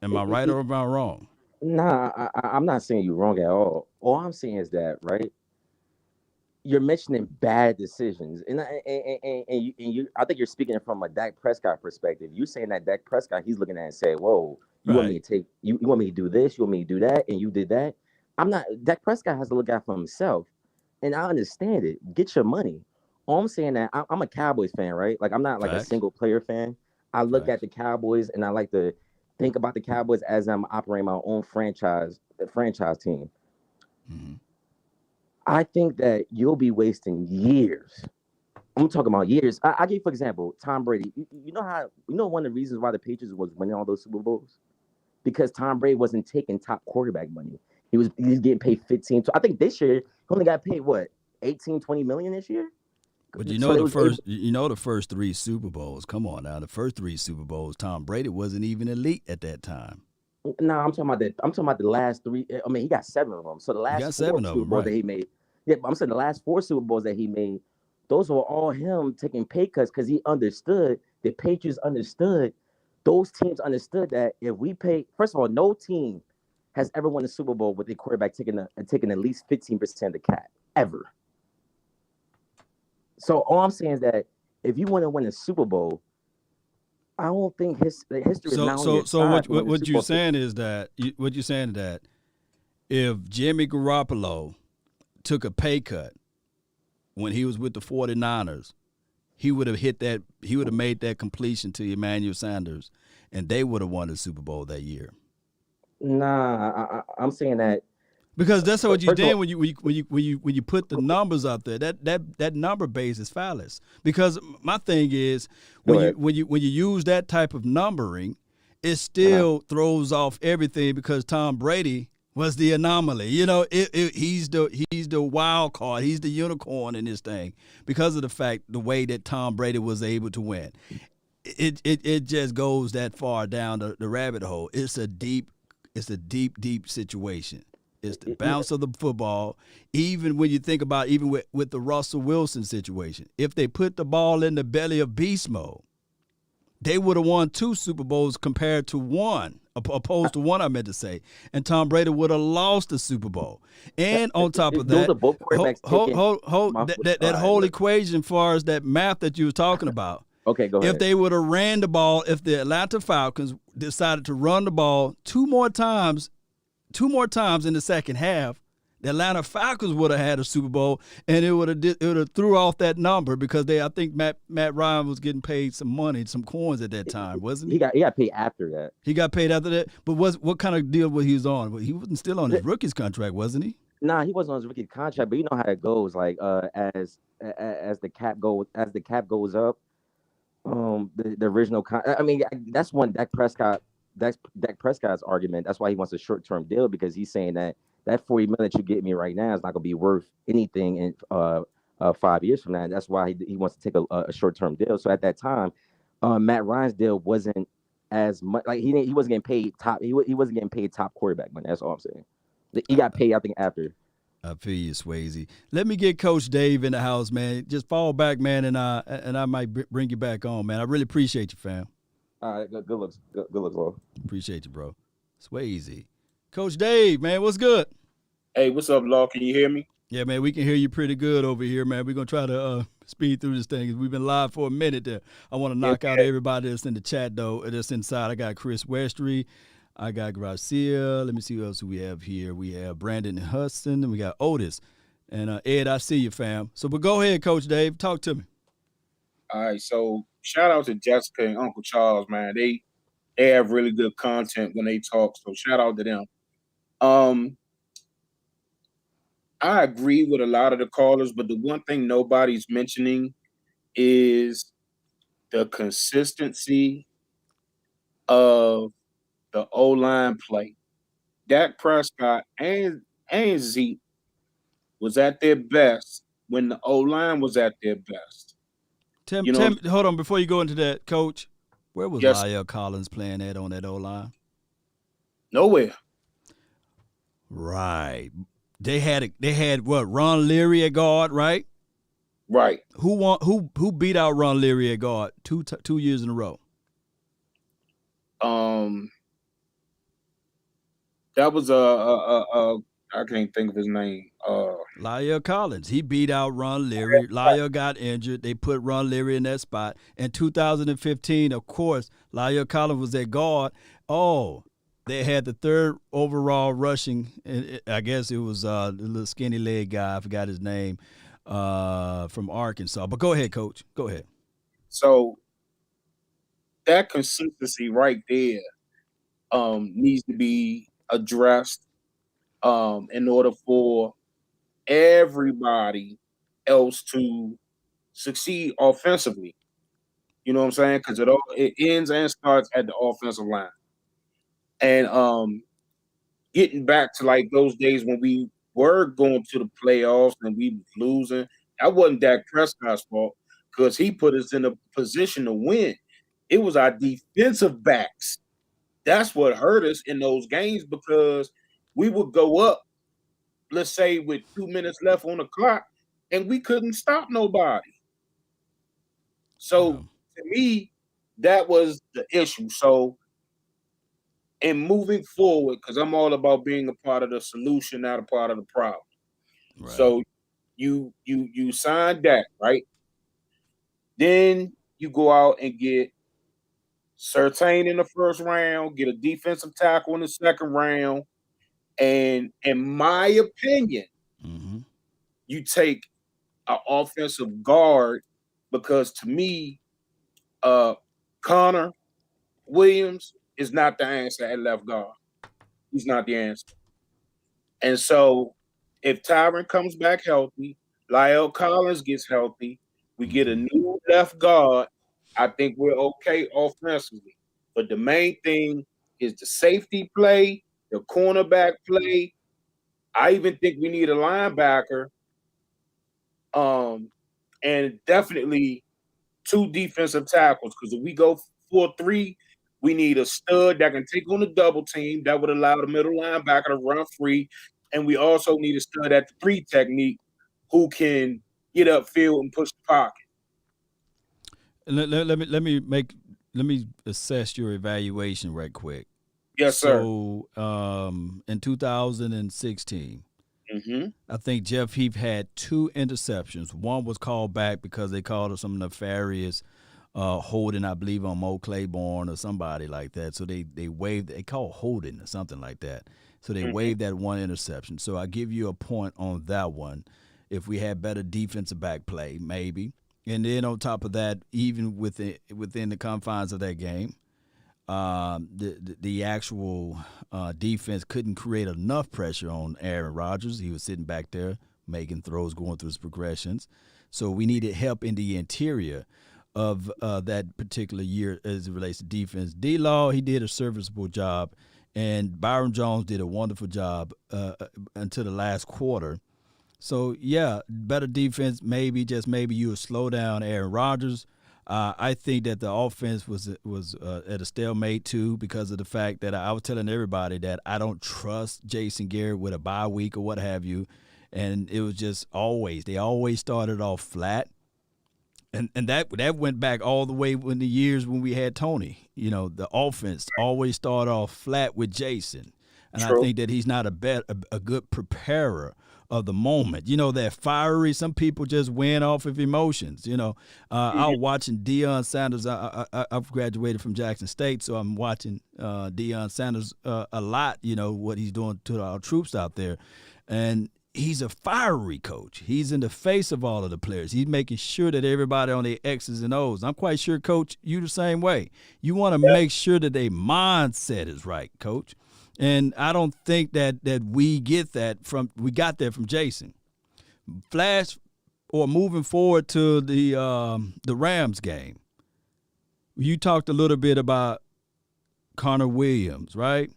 Am I right or am I wrong? Nah, I'm not saying you're wrong at all. All I'm saying is that, right, you're mentioning bad decisions. And you, I think you're speaking from a Dak Prescott perspective. You're saying that Dak Prescott, he's looking at it and saying, whoa, you want me to take, you want me to do this, you want me to do that, and you did that. I'm not. Dak Prescott has to look out for himself, and I understand it. Get your money. All I'm saying that I'm a Cowboys fan, right? Like I'm not like a single player fan. I look at the Cowboys, and I like to think about the Cowboys as I'm operating my own franchise team. Mm-hmm. I think that you'll be wasting years. I'm talking about years. I give you, for example, Tom Brady. You know one of the reasons why the Patriots was winning all those Super Bowls? Because Tom Brady wasn't taking top quarterback money. He's getting paid 15. I think this year he only got paid what, 18, 20 million this year. But the first 3 Super Bowls. Come on now, the first 3 Super Bowls, Tom Brady wasn't even elite at that time. No, I'm talking about the last 3. I mean, he got 7 of them. So the last 4 Super Bowls that he made. Yeah, but I'm saying the last 4 Super Bowls that he made, those were all him taking pay cuts because he understood. The Patriots understood. Those teams understood that if we pay, first of all, no team has ever won a Super Bowl with a quarterback taking at least 15% of the cap, ever. So all I'm saying is that if you want to win a Super Bowl, I don't think history is not on your side. So what you're saying is that if Jimmy Garoppolo took a pay cut when he was with the 49ers, he would have made that completion to Emmanuel Sanders, and they would have won the Super Bowl that year. Nah, I'm saying that because that's what you did when you put the numbers out there. That number base is fallacious. Because my thing is when you use that type of numbering, it still throws off everything because Tom Brady was the anomaly. You know, he's the wild card. He's the unicorn in this thing because of the way that Tom Brady was able to win. It just goes that far down the rabbit hole. It's a deep situation. It's the bounce of the football. Even when you think about with the Russell Wilson situation, if they put the ball in the belly of beast mode, they would have won 2 Super Bowls compared to 1, opposed to 1, I meant to say. And Tom Brady would have lost the Super Bowl. And on top of that, that whole equation as far as that math that you were talking about. Okay, go ahead. If they would have ran the ball, if the Atlanta Falcons decided to run the ball 2 more times in the second half, the Atlanta Falcons would have had a Super Bowl, and it would have threw off that number because I think Matt Ryan was getting paid some money, some coins at that time, wasn't he? He got paid after that. He got paid after that, but what kind of deal was he on? He wasn't still on his rookie's contract, wasn't he? Nah, he wasn't on his rookie contract, but you know how it goes. Like as the cap goes up, the original. I mean, that's one Dak Prescott's argument. That's why he wants a short-term deal because he's saying that $40 million that you get me right now is not going to be worth anything in 5 years from now. And that's why he wants to take a short-term deal. So at that time, Matt Ryan's deal wasn't as much. Like he wasn't getting paid top. He wasn't getting paid top quarterback money. That's all I'm saying. He got paid, I think, after. I feel you, Swayze. Let me get Coach Dave in the house, man. Just fall back, man, and I might bring you back on, man. I really appreciate you, fam. All right, good looks, good looks, bro. Appreciate you, bro. Swayze. Coach Dave, man, what's good? Hey, what's up, Law? Can you hear me? Yeah, man, we can hear you pretty good over here, man. We're going to try to speed through this thing. We've been live for a minute there. I want to knock out everybody that's in the chat, though, that's inside. I got Chris Westry. I got Gracia. Let me see who else we have here. We have Brandon Hudson, and we got Otis. And Ed, I see you, fam. So, but go ahead, Coach Dave. Talk to me. All right, so shout out to Jessica and Uncle Charles, man. They have really good content when they talk, so shout out to them. I agree with a lot of the callers, but the one thing nobody's mentioning is the consistency of the O-line play. Dak Prescott and Zeke was at their best when the O-line was at their best. Tim, hold on, before you go into that, Coach, where was Yes. Lyle Collins playing at on that O-line? Nowhere. Right. They had what, Ron Leary at guard, right? Right. Who beat out Ron Leary at guard 2 years in a row? That was I can't think of his name. Lyle Collins. He beat out Ron Leary. Lyle got injured. They put Ron Leary in that spot. In 2015, of course, Lyle Collins was at guard. Oh, they had the third overall rushing. I guess it was the little skinny leg guy. I forgot his name from Arkansas. But go ahead, Coach. Go ahead. So that consistency right there needs to be addressed in order for everybody else to succeed offensively. You know what I'm saying? Because it ends and starts at the offensive line. And getting back to like those days when we were going to the playoffs and we was losing, that wasn't Dak Prescott's fault because he put us in a position to win. It was our defensive backs. That's what hurt us in those games because we would go up, let's say, with 2 minutes left on the clock, and we couldn't stop nobody. So to me, that was the issue. So in moving forward, because I'm all about being a part of the solution, not a part of the problem. Right. So you sign Dak, right? Then you go out and get Surtain in the first round, get a defensive tackle in the second round, and in my opinion, you take an offensive guard because to me, Connor Williams is not the answer at left guard. He's not the answer. And so if Tyron comes back healthy, Lyle Collins gets healthy, we get a new left guard, I think we're okay offensively. But the main thing is the safety play, the cornerback play. I even think we need a linebacker. And definitely 2 defensive tackles. Because if we go 4-3, we need a stud that can take on the double team. That would allow the middle linebacker to run free. And we also need a stud at the 3 technique who can get upfield and push the pocket. Let me assess your evaluation right quick. Yes, sir. So in 2016, I think Jeff Heath had 2 interceptions. One was called back because they called it some nefarious holding, I believe, on Mo Claiborne or somebody like that. So they waived. They called holding or something like that. So they waived that 1 interception. So I give you a point on that one. If we had better defensive back play, maybe. And then on top of that, even within the confines of that game, the actual defense couldn't create enough pressure on Aaron Rodgers. He was sitting back there making throws, going through his progressions. So we needed help in the interior of that particular year as it relates to defense. D-Law, he did a serviceable job, and Byron Jones did a wonderful job until the last quarter. So, yeah, better defense, maybe, just maybe you would slow down Aaron Rodgers. I think that the offense was at a stalemate too, because of the fact that I was telling everybody that I don't trust Jason Garrett with a bye week or what have you, and it was just they always started off flat, and that went back all the way when the years when we had Tony. You know, the offense always started off flat with Jason, and True. I think that he's not a good preparer of the moment. You know, that fiery, some people just win off of emotions. You know, I was watching Deion Sanders. I've graduated from Jackson State, so I'm watching Deion Sanders a lot, you know, what he's doing to our troops out there. And he's a fiery coach. He's in the face of all of the players. He's making sure that everybody on their X's and O's. I'm quite sure, Coach, you the same way. You want to make sure that their mindset is right, Coach. And I don't think that we got that from Jason. Flash or moving forward to the Rams game. You talked a little bit about Connor Williams, right?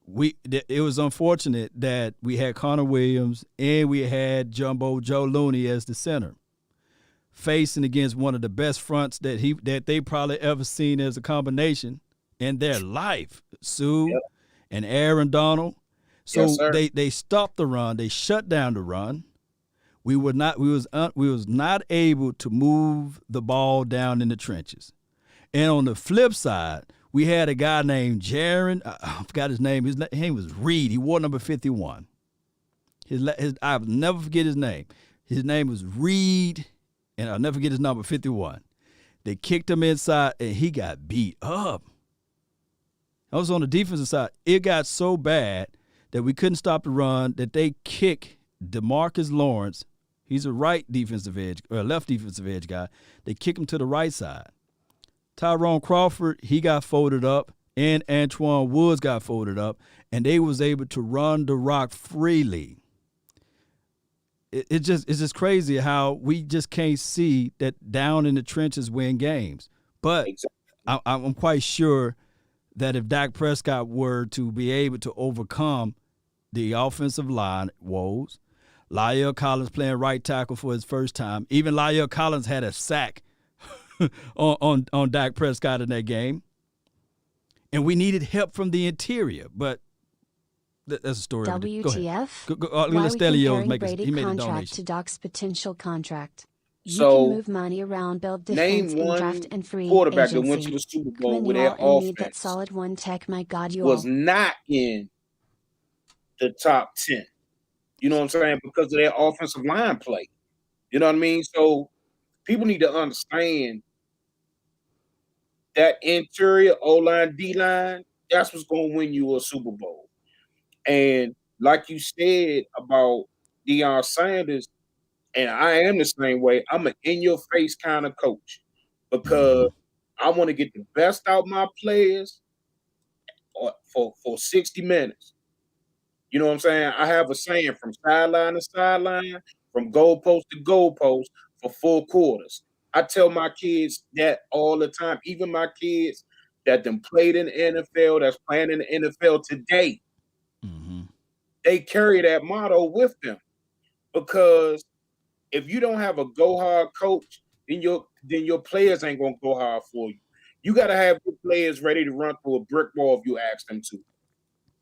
It was unfortunate that we had Connor Williams and we had Jumbo Joe Looney as the center, facing against one of the best fronts that they probably ever seen as a combination in their life, Sue and Aaron Donald. So they stopped the run. They shut down the run. We was not able to move the ball down in the trenches. And on the flip side, we had a guy named Jaron. I forgot his name. His name was Reed. He wore number 51. I'll never forget his name. His name was Reed, and I'll never forget his number 51. They kicked him inside, and he got beat up. I was on the defensive side. It got so bad that we couldn't stop the run that they kick DeMarcus Lawrence. He's a left defensive edge guy. They kick him to the right side. Tyrone Crawford, he got folded up, and Antoine Woods got folded up, and they was able to run the rock freely. It's just crazy how we just can't see that down in the trenches win games. But I'm quite sure that if Dak Prescott were to be able to overcome the offensive line woes, La'el Collins playing right tackle for his first time. Even La'el Collins had a sack on Dak Prescott in that game. And we needed help from the interior, but that's a story. WTF? Go, Why let's we Stelio comparing make Brady he made a contract donation. to Doc's potential contract? You So, can move money around, build defense, name and one draft and free quarterback agency. that went to the Super Bowl When with you their all and need that offense solid one tech, my God, you was all. not in the top 10. You know what I'm saying? Because of their offensive line play. You know what I mean? So people need to understand that interior O-line, D-line, that's what's going to win you a Super Bowl. And like you said about Deion Sanders, and I am the same way, I'm an in-your-face kind of coach because I want to get the best out of my players for 60 minutes. You know what I'm saying? I have a saying from sideline to sideline, from goalpost to goalpost for 4 quarters. I tell my kids that all the time, even my kids that done played in the NFL, that's playing in the NFL today. They carry that motto with them because if you don't have a go hard coach, then your players ain't gonna go hard for you. You gotta have your players ready to run through a brick wall if you ask them to.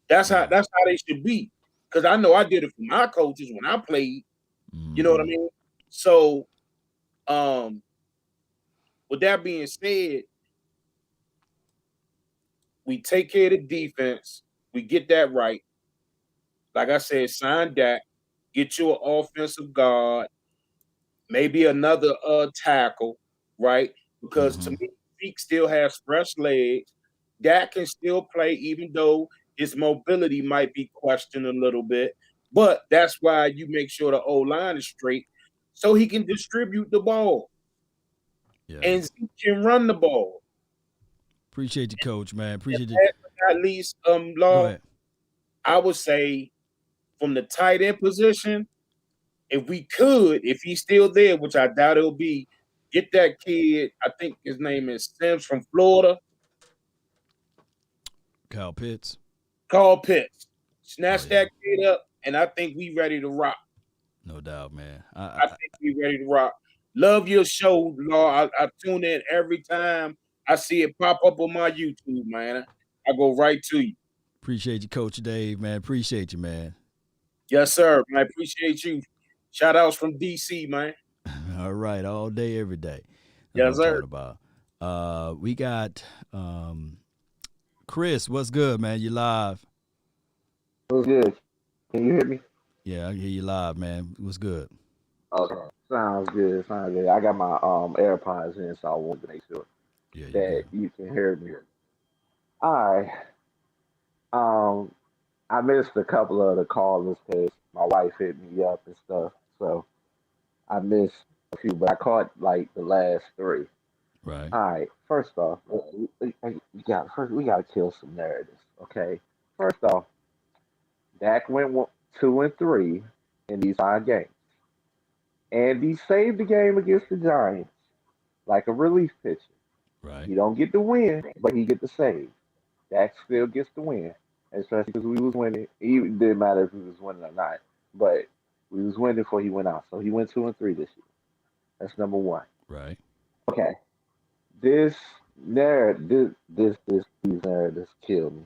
That's how they should be. Because I know I did it for my coaches when I played. You know what I mean? So, with that being said, we take care of the defense. We get that right. Like I said, sign Dak. Get you an offensive guard. Maybe another tackle, right? Because to me, Zeke still has fresh legs. Dak can still play, even though his mobility might be questioned a little bit. But that's why you make sure the O-line is straight so he can distribute the ball. Yeah. And Zeke can run the ball. Appreciate you, Coach, man. Appreciate you. At least, Law, I would say from the tight end position, if he's still there, which I doubt it'll be, get that kid, I think his name is Sims from Florida. Kyle Pitts. Snatch that kid up, and I think we ready to rock. No doubt, man. I think we ready to rock. Love your show, Law. I tune in every time I see it pop up on my YouTube, man. I go right to you. Appreciate you, Coach Dave, man. Appreciate you, man. Yes, sir. I appreciate you. Shout outs from DC, man. All right, all day, every day. That's what Yes, I'm sir. talking about. We got Chris. What's good, man? You live? What's good? Can you hear me? Yeah, I can hear you live, man. What's good? Okay. Sounds good. Sounds good. I got my AirPods in, so I wanted to make sure Yeah, you that good. you can hear me. All right. Um, I missed a couple of the callers because my wife hit me up and stuff, so I missed a few, but I caught like the last three. Right. All right. First off, we got to kill some narratives. Okay. First off, Dak went 2-3 in these 5 games. And he saved the game against the Giants like a relief pitcher. Right. He don't get the win, but he get the save. Dak still gets the win, especially because we was winning. It didn't matter if we was winning or not, but we was winning before he went out. So he went 2-3 this year. That's number one. Right. Okay, this narrative, these narratives kill me.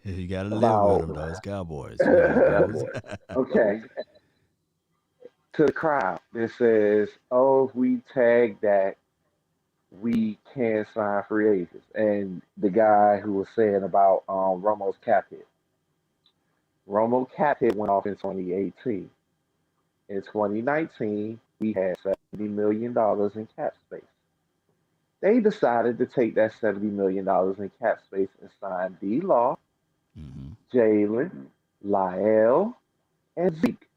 You got to live with them, About though. It's Cowboys. You know how it goes. okay, to the crowd that says, "Oh, if we tag Dak, we can sign free agents." And the guy who was saying about Romo's cap hit. Romo cap hit went off in 2018. In 2019, we had $70 million in cap space. They decided to take that $70 million in cap space and sign D Law, Jalen, Lyle, and Zeke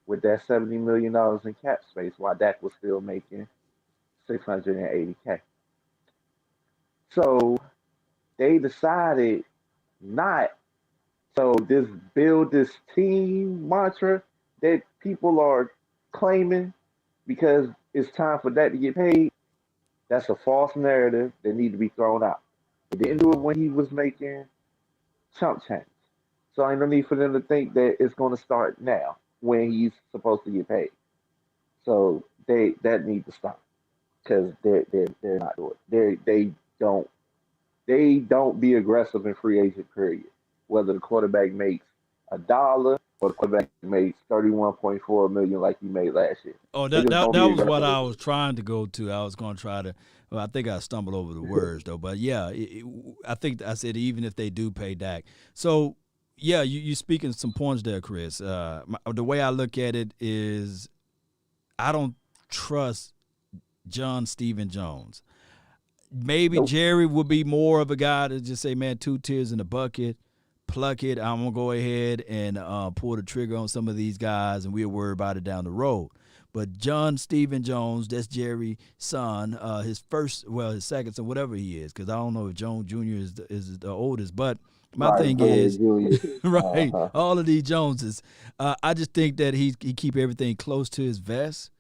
with that $70 million in cap space while Dak was still making $680K. So they decided not. So this build this team mantra that people are claiming because it's time for that to get paid, that's a false narrative that need to be thrown out. They didn't do it when he was making chump change. So ain't no need for them to think that it's going to start now when he's supposed to get paid. So that need to stop because they're not doing it. They don't be aggressive in free agent period. Whether the quarterback makes $1 or the quarterback makes 31.4 million like he made last year. Oh, They that, just that don't that be was what aggressive. I was trying to go to. I was going to try to. Well, I think I stumbled over the words though. But yeah, I think I said even if they do pay Dak. So yeah, you speaking some points there, Chris. The way I look at it is, I don't trust John Stephen Jones. Maybe Nope. Jerry would be more of a guy to just say, man, 2 tears in the bucket, pluck it. I'm gonna go ahead and pull the trigger on some of these guys, and we'll worry about it down the road. But John Stephen Jones, that's Jerry's son, his second son, whatever he is, because I don't know if Jones Jr. is the oldest. But my Right, thing Jerry is, Julius. right, Uh-huh. all of these Joneses, I just think that he keep everything close to his vest,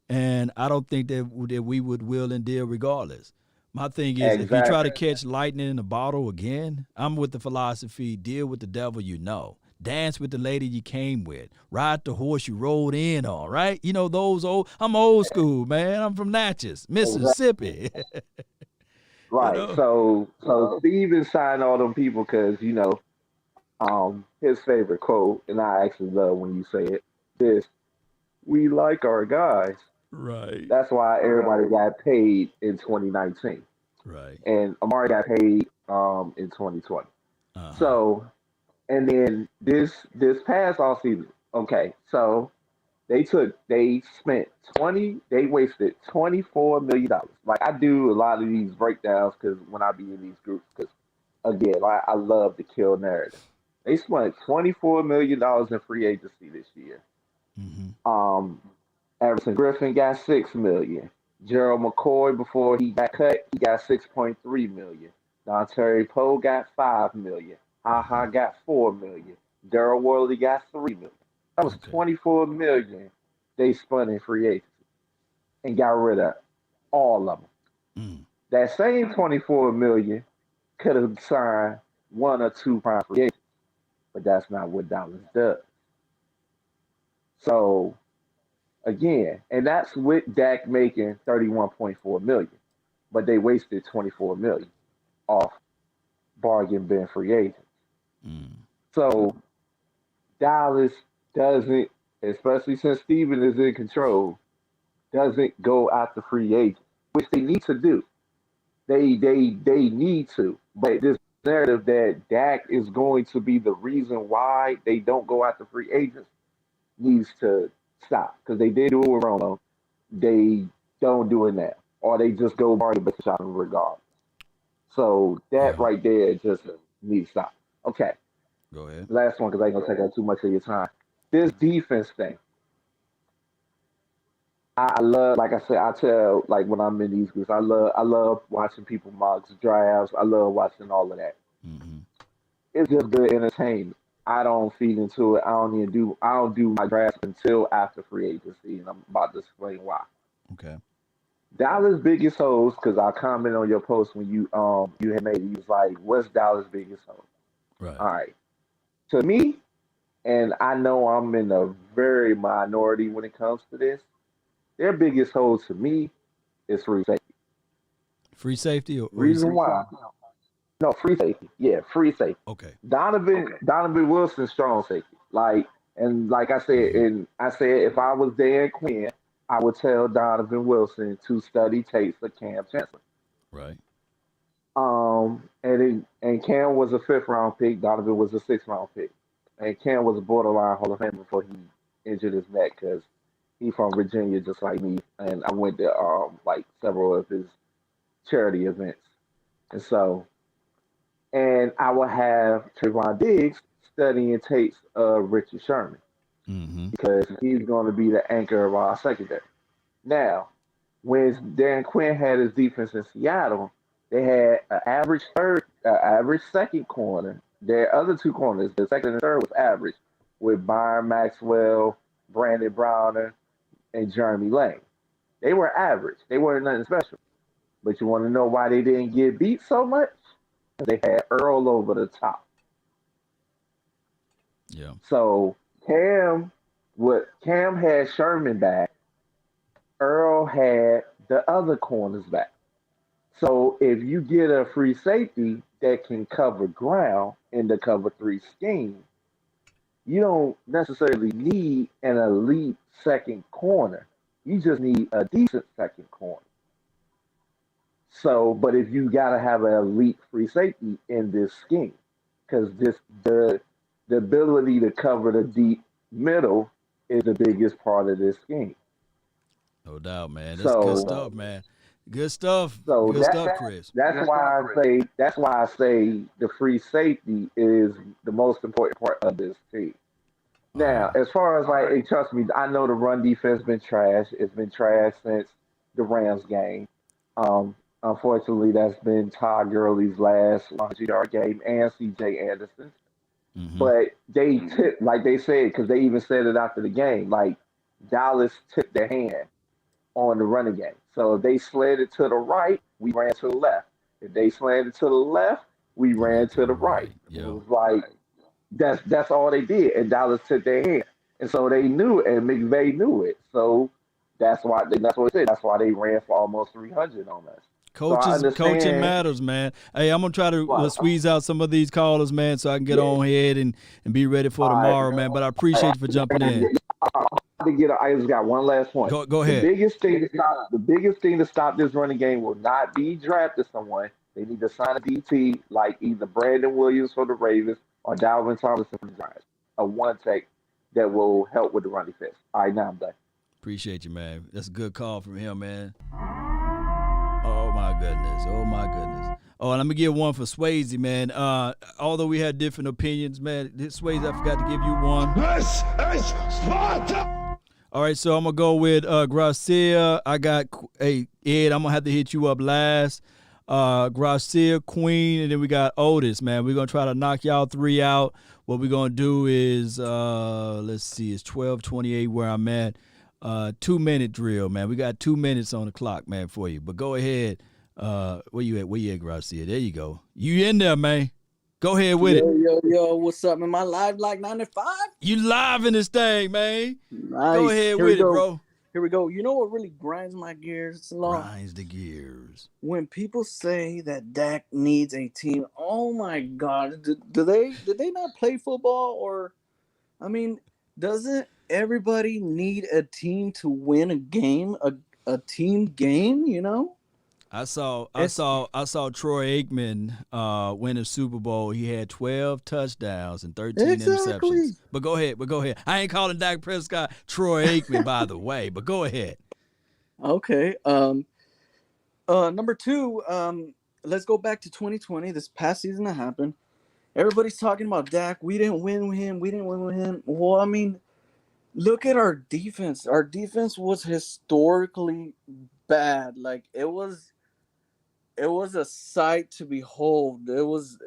and I don't think that we would will and deal regardless. My thing is, if you try to Exactly. catch lightning in a bottle again, I'm with the philosophy: deal with the devil you know, dance with the lady you came with, ride the horse you rode in on. Right? You know those old. I'm old school, man. I'm from Natchez, Exactly. Mississippi. you Right. know. So Steven signed all them people because his favorite quote, and I actually love when you say it. This we like our guys. Right. That's why everybody got paid in 2019, Right. and Amari got paid in 2020. So, and then this past off season, okay, so they spent they wasted $24 million. Like I do a lot of these breakdowns because when I be in these groups, because again, I love to kill narrative. They spent $24 million in free agency this year. Um, Everson Griffin got 6 million. Gerald McCoy before he got cut, he got 6.3 million. Dontarie Poe got 5 million. Ha got 4 million. Daryl Worley got 3 million. That was 24 million they spun in free agency and got rid of all of them. That same 24 million could have signed 1 or 2 prime free agents, but that's not what Dallas does. So again, and that's with Dak making 31.4 million, but they wasted 24 million off bargain bin free agents. So Dallas doesn't, especially since Steven is in control, doesn't go after free agents, which they need to do. They need to. But this narrative that Dak is going to be the reason why they don't go after free agents needs to stop, because they did do it with Romo. They don't do it now, or they just go bargain bin shopping regardless. So that right there just needs to stop. Okay. Go ahead. Last one, because I ain't gonna take up too much of your time. This defense thing. I love, like I said, I tell, like when I'm in these groups, I love watching people mock drafts. I love watching all of that. It's just good entertainment. I don't feed into it. I don't do my drafts until after free agency, and I'm about to explain why. Okay. Dallas' biggest holes, because I commented on your post when you had made it, you was like, what's Dallas' biggest hole? Right. All right. To me, and I know I'm in a very minority when it comes to this, their biggest hole to me is free safety. Free safety? Or Reason why? No, free safety. Yeah, free safety. Okay. Donovan Wilson, strong safety. Like I said, if I was Dan Quinn, I would tell Donovan Wilson to study tapes of Cam Chancellor. Right. And Cam was a 5th round pick. Donovan was a 6th round pick. And Cam was a borderline Hall of Famer before he injured his neck, because he's from Virginia, just like me. And I went to like several of his charity events. And I would have Trayvon Diggs studying tapes of Richard Sherman, because he's going to be the anchor of our secondary. Now, when Dan Quinn had his defense in Seattle, they had an average second corner. Their other two corners, the second and third, was average, with Byron Maxwell, Brandon Browner, and Jeremy Lane. They were average. They weren't nothing special. But you want to know why they didn't get beat so much? They had Earl over the top. Yeah. So Cam had Sherman back. Earl had the other corners back. So if you get a free safety that can cover ground in the cover 3 scheme, you don't necessarily need an elite second corner. You just need a decent second corner. So, but if you got to have an elite free safety in this scheme, because the ability to cover the deep middle is the biggest part of this scheme. No doubt, man. That's good stuff, man. Good stuff. So good stuff, Chris. That's why I say the free safety is the most important part of this team. Now, as far as hey, trust me, I know the run defense been trash. It's been trash since the Rams game. Unfortunately, that's been Todd Gurley's last 100-yard game and C.J. Anderson's. But they tipped, like they said, because they even said it after the game, like Dallas tipped their hand on the running game. So if they slanted to the right, we ran to the left. If they slanted to the left, we ran to the right. It was like that's all they did, and Dallas took their hand, and so they knew it, and McVay knew it. So that's what they said. That's why they ran for almost 300 on us. Coaching matters, man. Hey, I'm gonna try to squeeze out some of these callers, man, so I can get on ahead and be ready for tomorrow, man. But I appreciate you for jumping in. I just got one last point. Go ahead. The biggest thing to stop this running game will not be drafting someone. They need to sign a DT like either Brandon Williams for the Ravens or Dalvin Tomlinson for the Giants. A one tech that will help with the running defense. All right, now I'm done. Appreciate you, man. That's a good call from him, man. Oh my goodness. Oh, and let me give one for Swayze, man. Although we had different opinions, man, Swayze, I forgot to give you one. This is Sparta! All right, so I'm going to go with Gracia. I got, Ed, I'm going to have to hit you up last. Gracia, Queen, and then we got Otis, man. We're going to try to knock y'all 3 out. What we're going to do is, let's see, it's 12:28 where I'm at. 2-minute drill, man. We got 2 minutes on the clock, man, for you. But go ahead. Where you at, Gracia? There you go. You in there, man. Go ahead with it. Yo, what's up? Am I live like 95? You live in this thing, man. Nice. Go ahead with it, bro. here we go. You know what really grinds my gears, Law? Grinds the gears. When people say that Dak needs a team, oh my God, did they not play football? Or, I mean, doesn't everybody need a team to win a game, a team game? You know? I saw Troy Aikman win a Super Bowl. He had 12 touchdowns and 13 interceptions. But go ahead. I ain't calling Dak Prescott Troy Aikman, by the way. But go ahead. Okay. Number two. Let's go back to 2020. This past season that happened. Everybody's talking about Dak. We didn't win with him. Well, I mean, look at our defense. Our defense was historically bad. Like it was a sight to behold. It was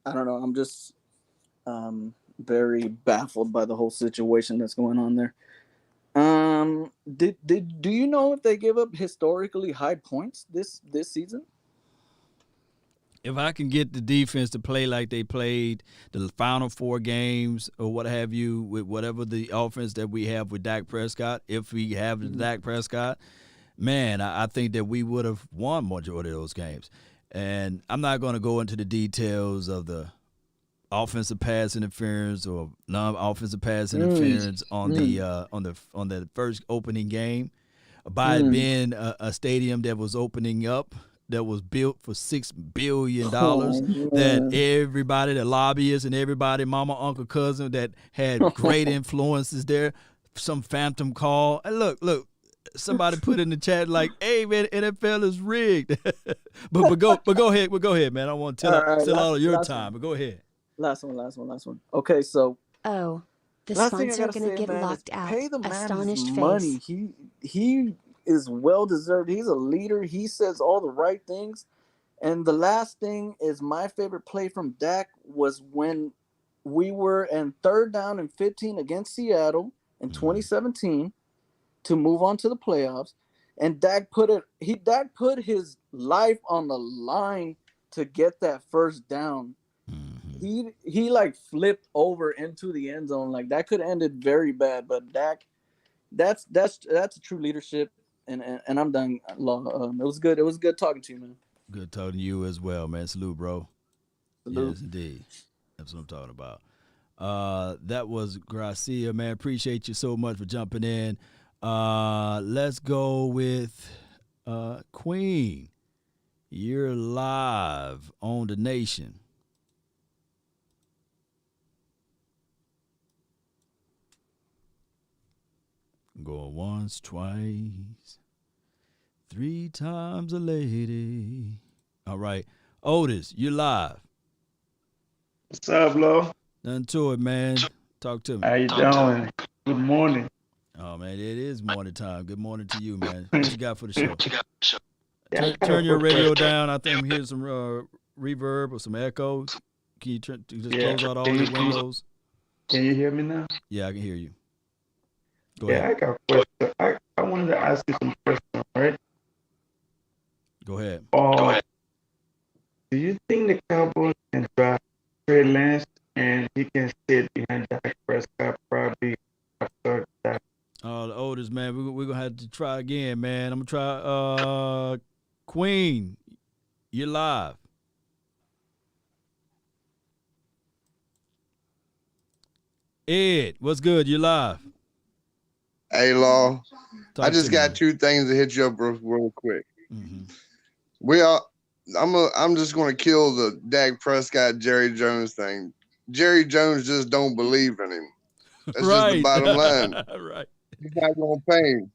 I don't know. I'm just very baffled by the whole situation that's going on there. Do you know if they give up historically high points this season? If I can get the defense to play like they played the final 4 games or what have you, with whatever the offense that we have with Dak Prescott, if we have the Dak Prescott, man, I think that we would have won majority of those games. And I'm not going to go into the details of the offensive pass interference or non-offensive pass interference on the first opening game. By it being a stadium that was opening up, that was built for $6 billion, that everybody, the lobbyists and everybody, mama, uncle, cousin, that had great influences there, some phantom call. And look, somebody put in the chat like, "Hey man, NFL is rigged." but go ahead, man. I want to tell all of your time, but go ahead. Last one. Okay, so the last thing I sponsor gotta gonna say, get man, locked is out. pay the man Astonished his face. money. He is well deserved. He's a leader. He says all the right things. And the last thing is my favorite play from Dak was when we were in 3rd down and 15 against Seattle in 2017 to move on to the playoffs. And Dak put his life on the line to get that first down. He like flipped over into the end zone. Like that could have ended very bad, but Dak, that's a true leadership. And I'm done. It was good. It was good talking to you, man. Good talking to you as well, man. Salute, bro. Salute. Yes, indeed. That's what I'm talking about. That was Gracia, man. Appreciate you so much for jumping in. Let's go with Queen. You're live on the nation. Going once, twice, 3 times a lady. All right. Otis, you're live. What's up, Lo? Nothing to it, man. Talk to me. How you doing? Good morning. Oh, man, it is morning time. Good morning to you, man. What you got for the show? Turn your radio down. I think I'm hearing some reverb or some echoes. Can you just close out all your windows? Can you hear me now? Yeah, I can hear you. Go Yeah, ahead. I got a question. I wanted to ask you some questions, right? Go ahead. Do you think the Cowboys can draft Trey Lance and he can sit behind Dak Prescott probably after that? The Otis, man, we're going to have to try again, man. I'm going to try Queen. You're live. Ed, what's good? You're live. Hey, Law. Talk I just to got me. 2 things to hit you up real quick. Mm-hmm. I'm just going to kill the Dak Prescott, Jerry Jones thing. Jerry Jones just don't believe in him. That's just the bottom line. Right. He's not going to pay him.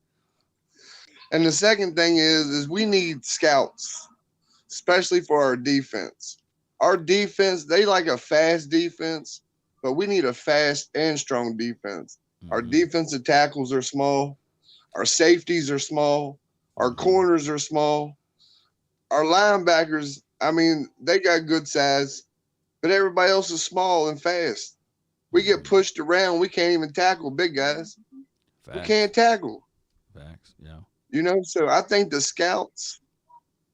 And the second thing is we need scouts, especially for our defense. Our defense, they like a fast defense, but we need a fast and strong defense. Our defensive tackles are small. Our safeties are small. Our corners are small. Our linebackers, I mean, they got good size, but everybody else is small and fast. We get pushed around. We can't even tackle big guys. Facts. We can't tackle. Facts, yeah. You know, so I think the scouts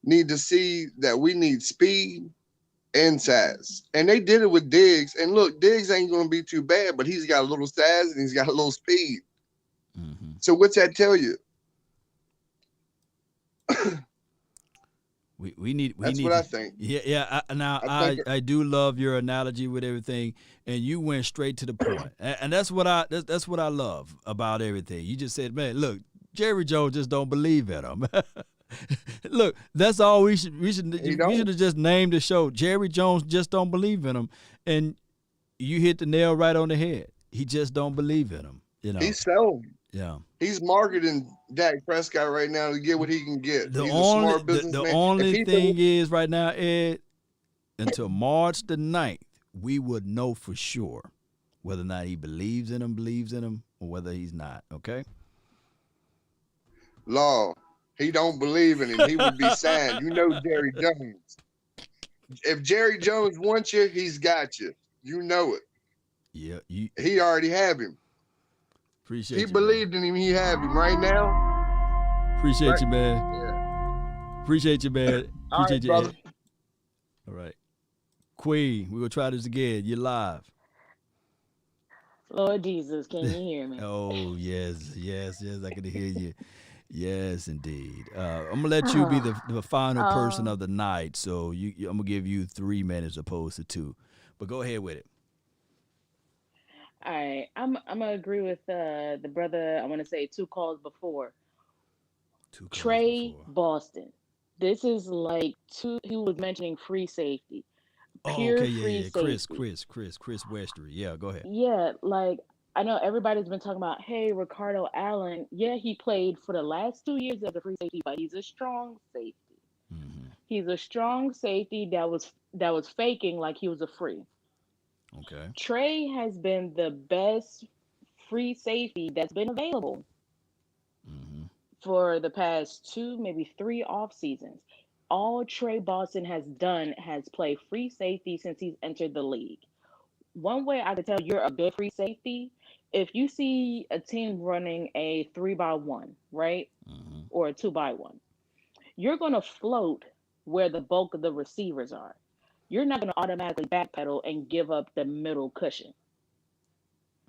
need to see that we need speed and size. And they did it with Diggs. And look, Diggs ain't going to be too bad, but he's got a little size and he's got a little speed. Mm-hmm. So what's that tell you? We need. That's what I think. Yeah. I do love your analogy with everything, and you went straight to the point, and that's what I love about everything. You just said, man, look, Jerry Jones just don't believe in him. Look, that's all we should have just named the show. Jerry Jones just don't believe in him, and you hit the nail right on the head. He just don't believe in him. You know, He's selling. Yeah. He's marketing Dak Prescott right now to get what he can get. He's The a smart businessman. the only thing is right now, Ed, until March the 9th, we would know for sure whether or not he believes in him, or whether he's not. Okay. Law. He don't believe in him. He would be signed. You know Jerry Jones. If Jerry Jones wants you, he's got you. You know it. Yeah. He already have him. Appreciate he you. Believed in him. He have him right now. Appreciate you, man. Yeah. Appreciate you, man. Appreciate you, brother. Ed. All right. Queen, we're going to try this again. You're live. Lord Jesus, can you hear me? Oh, yes. I can hear you. Yes, indeed. I'm gonna let you be the final person of the night. So I'm gonna give you 3 minutes opposed to 2. But go ahead with it. All right, I'm gonna agree with the brother. I want to say 2 calls before. Trey Boston. This is like he was mentioning free safety. Pure free safety. Chris Westry. Yeah, go ahead. Yeah, like I know everybody's been talking about, hey, Ricardo Allen. Yeah, he played for the last 2 years as a free safety, but he's a strong safety. Mm-hmm. He's a strong safety that was faking like he was a free. Okay. Trey has been the best free safety that's been available for the past 2, maybe 3 off seasons. All Trey Boston has done has play free safety since he's entered the league. One way I could tell you're a good free safety, if you see a team running a 3-by-1, right? Or a 2-by-1, you're going to float where the bulk of the receivers are. You're not going to automatically backpedal and give up the middle cushion.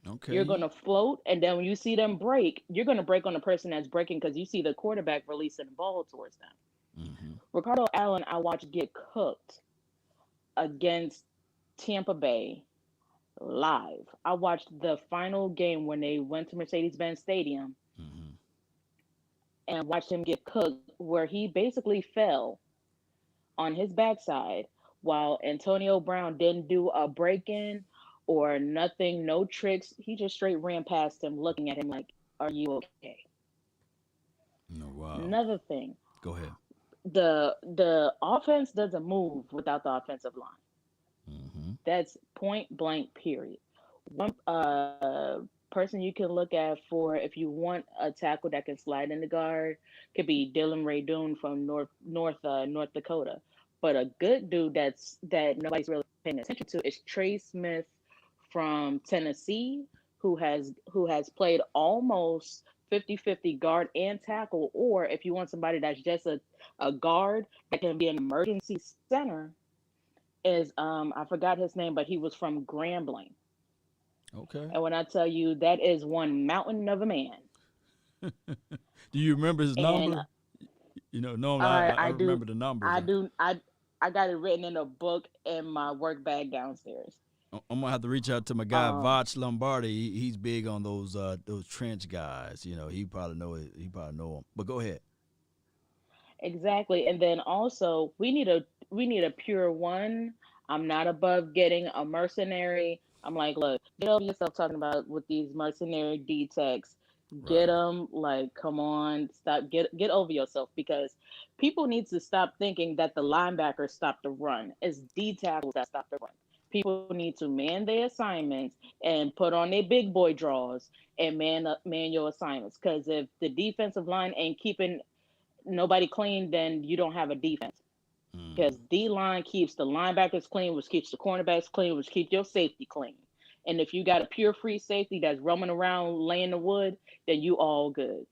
Okay. You're going to float, and then when you see them break, you're going to break on the person that's breaking because you see the quarterback releasing the ball towards them. Ricardo Allen, I watched get cooked against Tampa Bay live. I watched the final game when they went to Mercedes-Benz Stadium and watched him get cooked where he basically fell on his backside while Antonio Brown didn't do a break-in or nothing, no tricks. He just straight ran past him looking at him like, are you okay? Oh, wow. Another thing. Go ahead. The offense doesn't move without the offensive line. That's point blank, period. One person you can look at for if you want a tackle that can slide in the guard could be Dylan Raydun from North Dakota. But a good dude that nobody's really paying attention to is Trey Smith from Tennessee, who has played almost 50-50 guard and tackle. Or if you want somebody that's just a guard that can be an emergency center, is I forgot his name, but he was from Grambling. Okay. And when I tell you that is one mountain of a man. Do you remember his number? No, I remember the numbers. I do. I got it written in a book in my work bag downstairs. I'm gonna have to reach out to my guy Vach Lombardi. He's big on those trench guys. He probably know it. He probably know them. But go ahead. Exactly, and then also we need a pure one. I'm not above getting a mercenary. I'm like, look, get over yourself talking about with these mercenary D-techs. Get them, like, come on, stop, get over yourself, because people need to stop thinking that the linebackers stop the run. It's D-tackles that stop the run. People need to man their assignments and put on their big boy draws and man your assignments. Because if the defensive line ain't keeping nobody clean, then you don't have a defense. Because D-line keeps the linebackers clean, which keeps the cornerbacks clean, which keeps your safety clean. And if you got a pure free safety that's roaming around laying the wood, then you all good.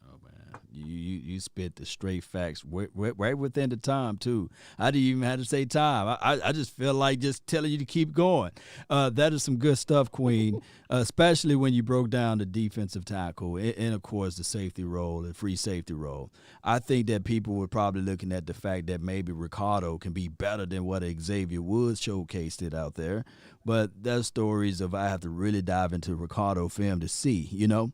Oh man, You spit the straight facts right within the time too. I didn't even have to say time. I just feel like just telling you to keep going. That is some good stuff, Queen. Especially when you broke down the defensive tackle and of course the safety role, the free safety role. I think that people were probably looking at the fact that maybe Ricardo can be better than what Xavier Woods showcased it out there. But there's stories of I have to really dive into Ricardo film to see, you know.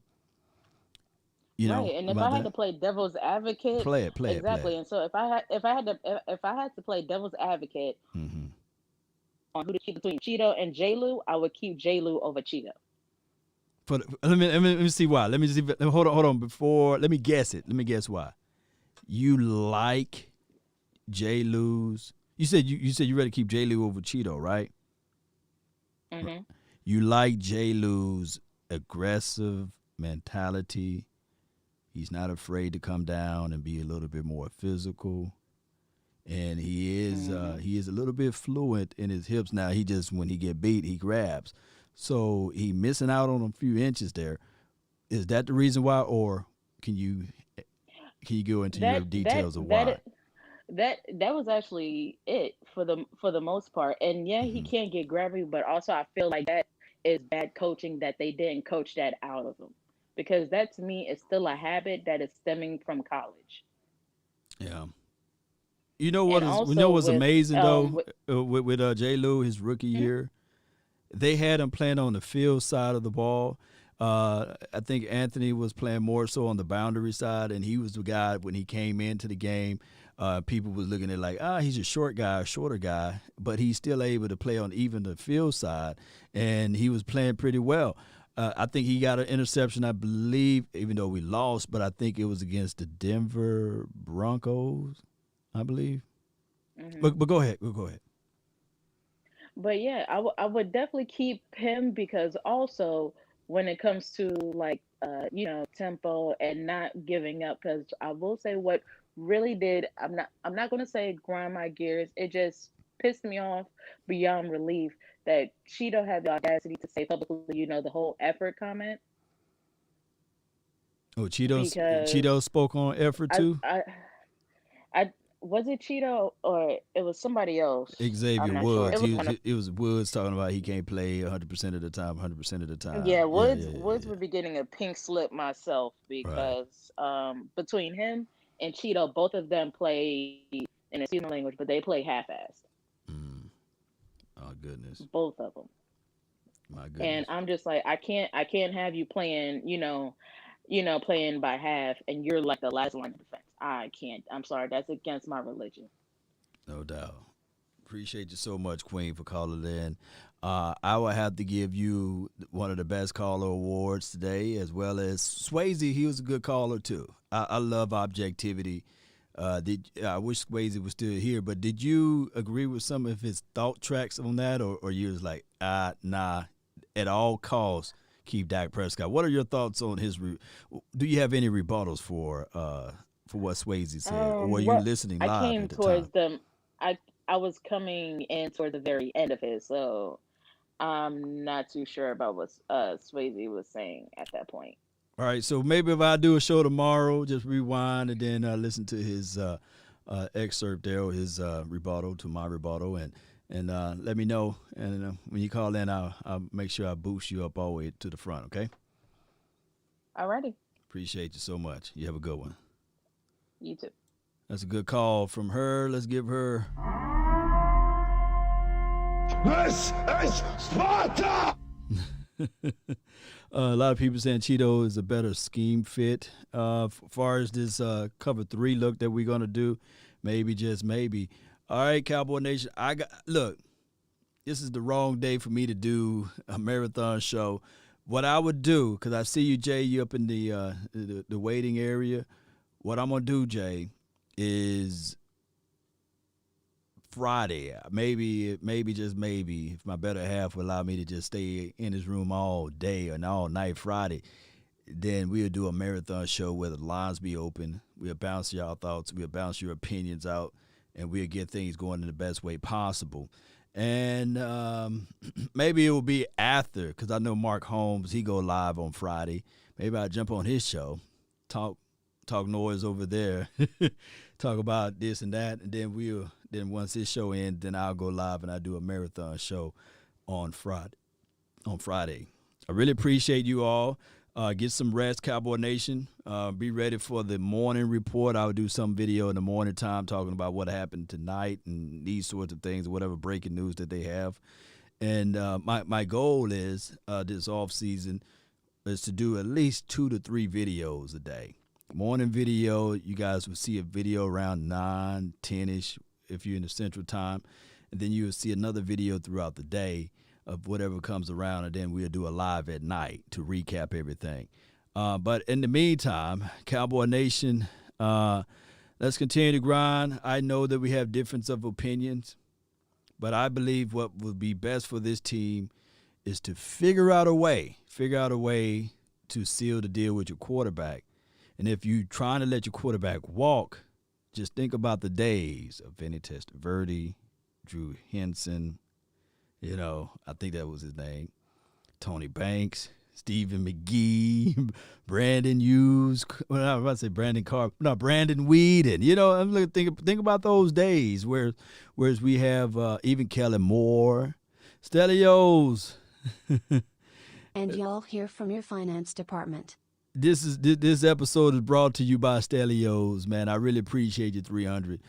Right, and if I had to play devil's advocate, play it. exactly. And so if I had to play devil's advocate on who to keep between Cheeto and J-Lou, I would keep J-Lou over Cheeto. Let me see why. Let me see. Hold on. Before let me guess it. Let me guess why. You like J-Lou's? You said you ready to keep J-Lou over Cheeto, right? Mm-hmm. You like J-Lou's aggressive mentality. He's not afraid to come down and be a little bit more physical. And he is a little bit fluent in his hips now. He just, when he get beat, he grabs. So he missing out on a few inches there. Is that the reason why, or can you go into your details of why? That was actually it for the most part. And yeah, he can't get grabby, but also I feel like that is bad coaching that they didn't coach that out of him. Because that to me is still a habit that is stemming from college. Yeah. You know what was amazing though with J. Lou his rookie year? They had him playing on the field side of the ball. I think Anthony was playing more so on the boundary side, and he was the guy when he came into the game. People was looking at like, he's a shorter guy, but he's still able to play on even the field side, and he was playing pretty well. I think he got an interception, I believe, even though we lost, but I think it was against the Denver Broncos, I believe. But go ahead. Go ahead. But yeah, I would definitely keep him because also when it comes to like tempo and not giving up, because I will say what really did, I'm not gonna say grind my gears. It just pissed me off beyond relief that Cheeto had the audacity to say publicly, the whole effort comment. Oh, Cheeto spoke on effort too? I was it Cheeto or it was somebody else? Xavier Woods. Sure. It was Woods talking about he can't play 100% of the time, 100% of the time. Yeah, Woods would be getting a pink slip myself because between him and Cheeto, both of them play, in a seasonal language, but they play half-assed. Oh goodness. Both of them. My goodness. And I'm just like, I can't have you playing, playing by half, and you're like the last line of defense. I can't. I'm sorry. That's against my religion. No doubt. Appreciate you so much, Queen, for calling in. I will have to give you one of the best caller awards today, as well as Swayze. He was a good caller too. I love objectivity. I wish Swayze was still here, but did you agree with some of his thought tracks on that, or you was like, nah, at all costs, keep Dak Prescott? What are your thoughts on his? Do you have any rebuttals for what Swayze said, or were you listening live? I came at the towards time? I was coming in towards the very end of his, so I'm not too sure about what Swayze was saying at that point. All right, so maybe if I do a show tomorrow, just rewind and then listen to his excerpt there, or his rebuttal to my rebuttal, and let me know. And when you call in, I'll make sure I boost you up all the way to the front, okay? Alrighty. Appreciate you so much. You have a good one. You too. That's a good call from her. Let's give her. This is Sparta! A lot of people saying Cheeto is a better scheme fit. As far as this cover 3 look that we're going to do, maybe, just maybe. All right, Cowboy Nation. Look, this is the wrong day for me to do a marathon show. What I would do, because I see you, Jay, you up in the waiting area. What I'm going to do, Jay, is Friday, maybe just maybe, if my better half will allow me to just stay in his room all day and all night Friday, then we'll do a marathon show where the lines be open. We'll bounce y'all thoughts. We'll bounce your opinions out, and we'll get things going in the best way possible. And maybe it will be after, because I know Mark Holmes, he go live on Friday. Maybe I'll jump on his show, talk talk noise over there, talk about this and that, and then once this show ends, then I'll go live and I do a marathon show on Friday. I really appreciate you all. Get some rest, Cowboy Nation. Be ready for the morning report. I'll do some video in the morning time talking about what happened tonight and these sorts of things, whatever breaking news that they have. And my goal is this off season is to do at least 2 to 3 videos a day. Morning video, you guys will see a video around 9, 10-ish if you're in the central time. And then you will see another video throughout the day of whatever comes around, and then we'll do a live at night to recap everything. But in the meantime, Cowboy Nation, let's continue to grind. I know that we have difference of opinions, but I believe what will be best for this team is to figure out a way to seal the deal with your quarterback. And if you're trying to let your quarterback walk, just think about the days of Vinny Testaverde, Drew Henson, I think that was his name, Tony Banks, Stephen McGee, Brandon Hughes, I was about to say Brandon Weeden. I'm looking, think about those days whereas we have even Kellen Moore, Stelios. And y'all hear from your finance department. This episode is brought to you by Stelios, man. I really appreciate you, 300.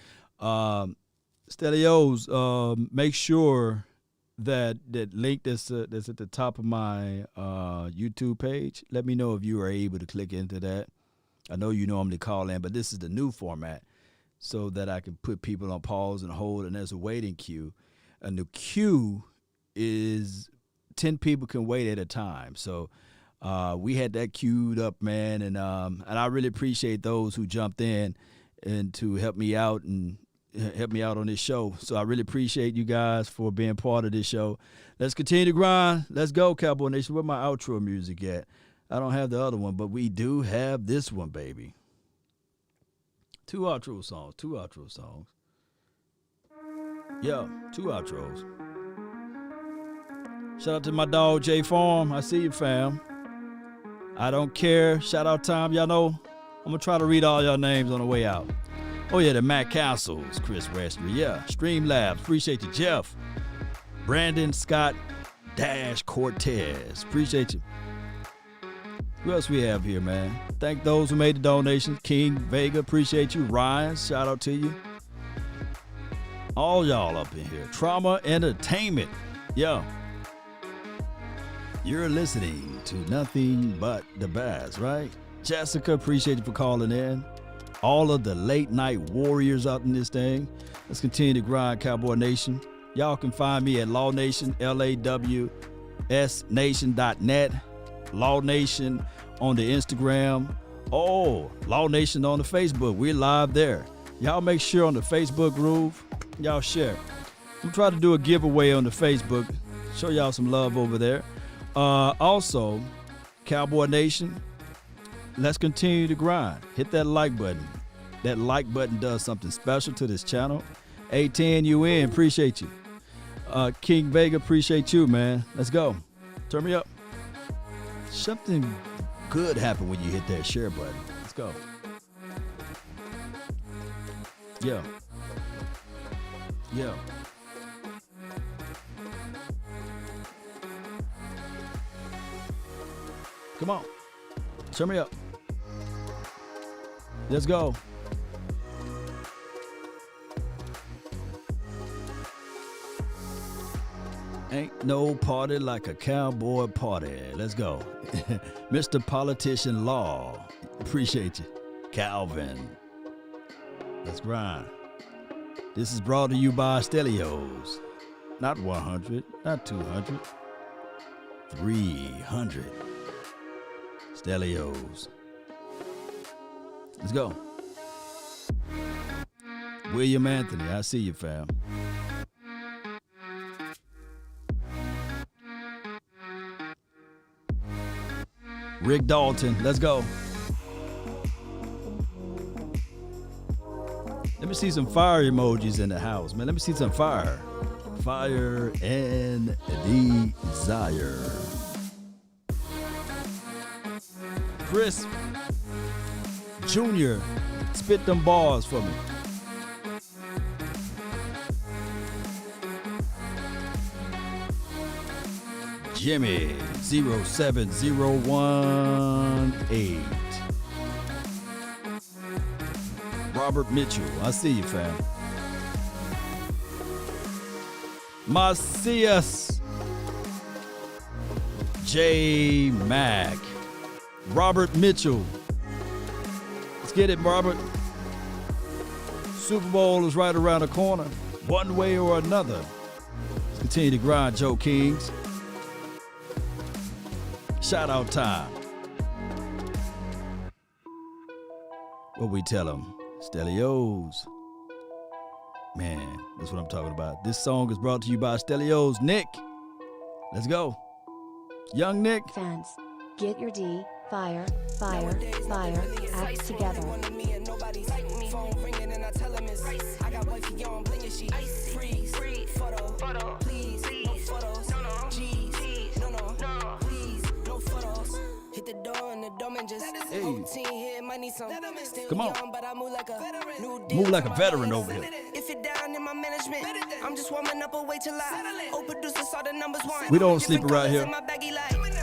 Stelios, make sure that link that's at the top of my YouTube page, let me know if you are able to click into that. I know you normally call in, but this is the new format so that I can put people on pause and hold, and there's a waiting queue. And the queue is 10 people can wait at a time. So we had that queued up, man, and I really appreciate those who jumped in and to help me out on this show. So I really appreciate you guys for being part of this show. Let's continue to grind. Let's go, Cowboy Nation. Where my outro music at? I don't have the other one, but we do have this one, baby. Two outro songs. Yeah, 2 outros. Shout out to my dog, J Farm. I see you, fam. I don't care. Shout out time. Y'all know I'm going to try to read all y'all names on the way out. Oh, yeah, the Matt Castles, Chris Westry. Yeah, Streamlabs. Appreciate you, Jeff. Brandon Scott Dash Cortez. Appreciate you. Who else we have here, man? Thank those who made the donations. King Vega, appreciate you. Ryan, shout out to you. All y'all up in here. Trauma Entertainment. Yo. You're listening to nothing but the best, right? Jessica, appreciate you for calling in. All of the late night warriors out in this thing. Let's continue to grind, Cowboy Nation. Y'all can find me at Law Nation, LAWSNation.net. Law Nation on the Instagram. Oh, Law Nation on the Facebook. We're live there. Y'all make sure on the Facebook groove, y'all share. I'm trying to do a giveaway on the Facebook. Show y'all some love over there. Also, Cowboy Nation, let's continue to grind. Hit that like button. That like button does something special to this channel. A10 UN, appreciate you. King Vega, appreciate you, man. Let's go. Turn me up. Something good happened when you hit that share button. Let's go. Yeah. Yeah. Come on. Turn me up. Let's go. Ain't no party like a cowboy party. Let's go. Mr. Politician Law. Appreciate you. Calvin. Let's grind. This is brought to you by Stelios. Not 100, not 200. 300. Stelios. Let's go. William Anthony, I see you, fam. Rick Dalton, let's go. Let me see some fire emojis in the house, man. Let me see some fire. Fire and desire. Chris Junior, spit them bars for me. Jimmy 07018. Robert Mitchell, I see you, fam. Macias. J Mac. Robert Mitchell. Let's get it, Robert. Super Bowl is right around the corner, one way or another. Let's continue to grind, Joe Kings. Shout out time. What we tell them? Stelios. Man, that's what I'm talking about. This song is brought to you by Stelios. Nick, let's go. Young Nick. Fans, get your D, fire, fire, fire, act together. Hit the door and the dome and just here might need some. Come on. Young, but I move like a Move like a veteran over here. If it down in my management, I'm just warming up a way till I producers saw the numbers one. We don't sleep around here.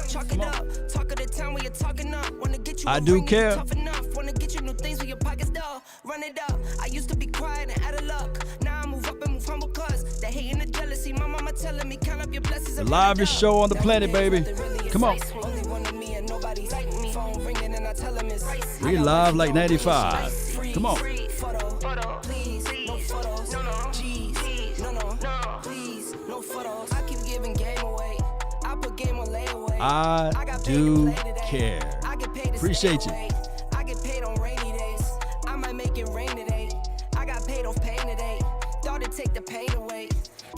Chalk it up, talk of the town where you're talking up. Wanna get you I do care. tough enough. Wanna get you new things with your pockets dull. Run it up. I used to be quiet and out of luck. Now I move up and move humble cause the hate and the jealousy. My mama telling me count up your blessings. The livest show on the planet, baby. Come on. We live like 95. Come on. I do care. Appreciate you. I get paid on rainy days. I might make it rain today. I got paid off pain today. Thought it'd take the pain away.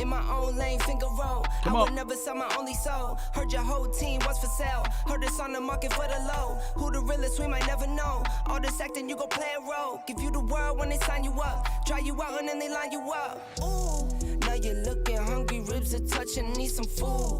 In my own lane, finger roll. I would never sell my only soul. Heard your whole team was for sale. Heard this on the market for the low. Who the realest, we might never know. All this acting, you gon' play a role. Give you the world when they sign you up. Try you out and then they line you up. Ooh, now you're looking hungry, ribs are touching, need some food.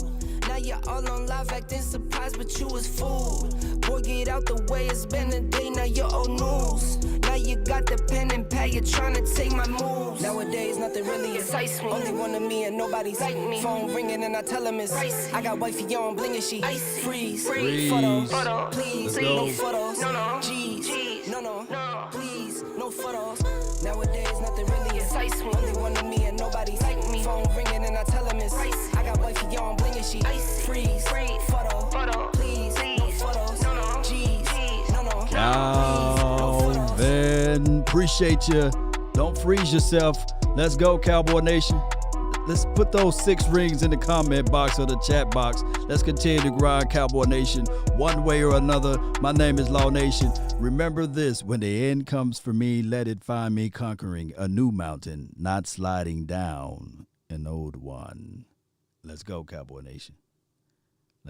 Now you're all on live acting surprised, but you was fooled. Boy, get out the way, it's been a day, now you're old news. Now you got the pen and pad, you're trying to take my moves. Nowadays, nothing really excites me. Only one of me and nobody's like me. Phone ringing and I tell him it's I got wifey on bling and she freeze. Photos, please, no photos. No, G's, no, please, no photos. Nowadays, nothing really excites me. Only one of me and nobody's like me. Phone ringing and I tell him it's I got wifey on bling and she freeze. Photo, please, no photos. G's, no. Calvin, appreciate you. Don't freeze yourself. Let's go, Cowboy Nation. Let's put those 6 rings in the comment box or the chat box. Let's continue to grind, Cowboy Nation, one way or another. My name is Law Nation. Remember this, when the end comes for me, let it find me conquering a new mountain, not sliding down an old one. Let's go, Cowboy Nation.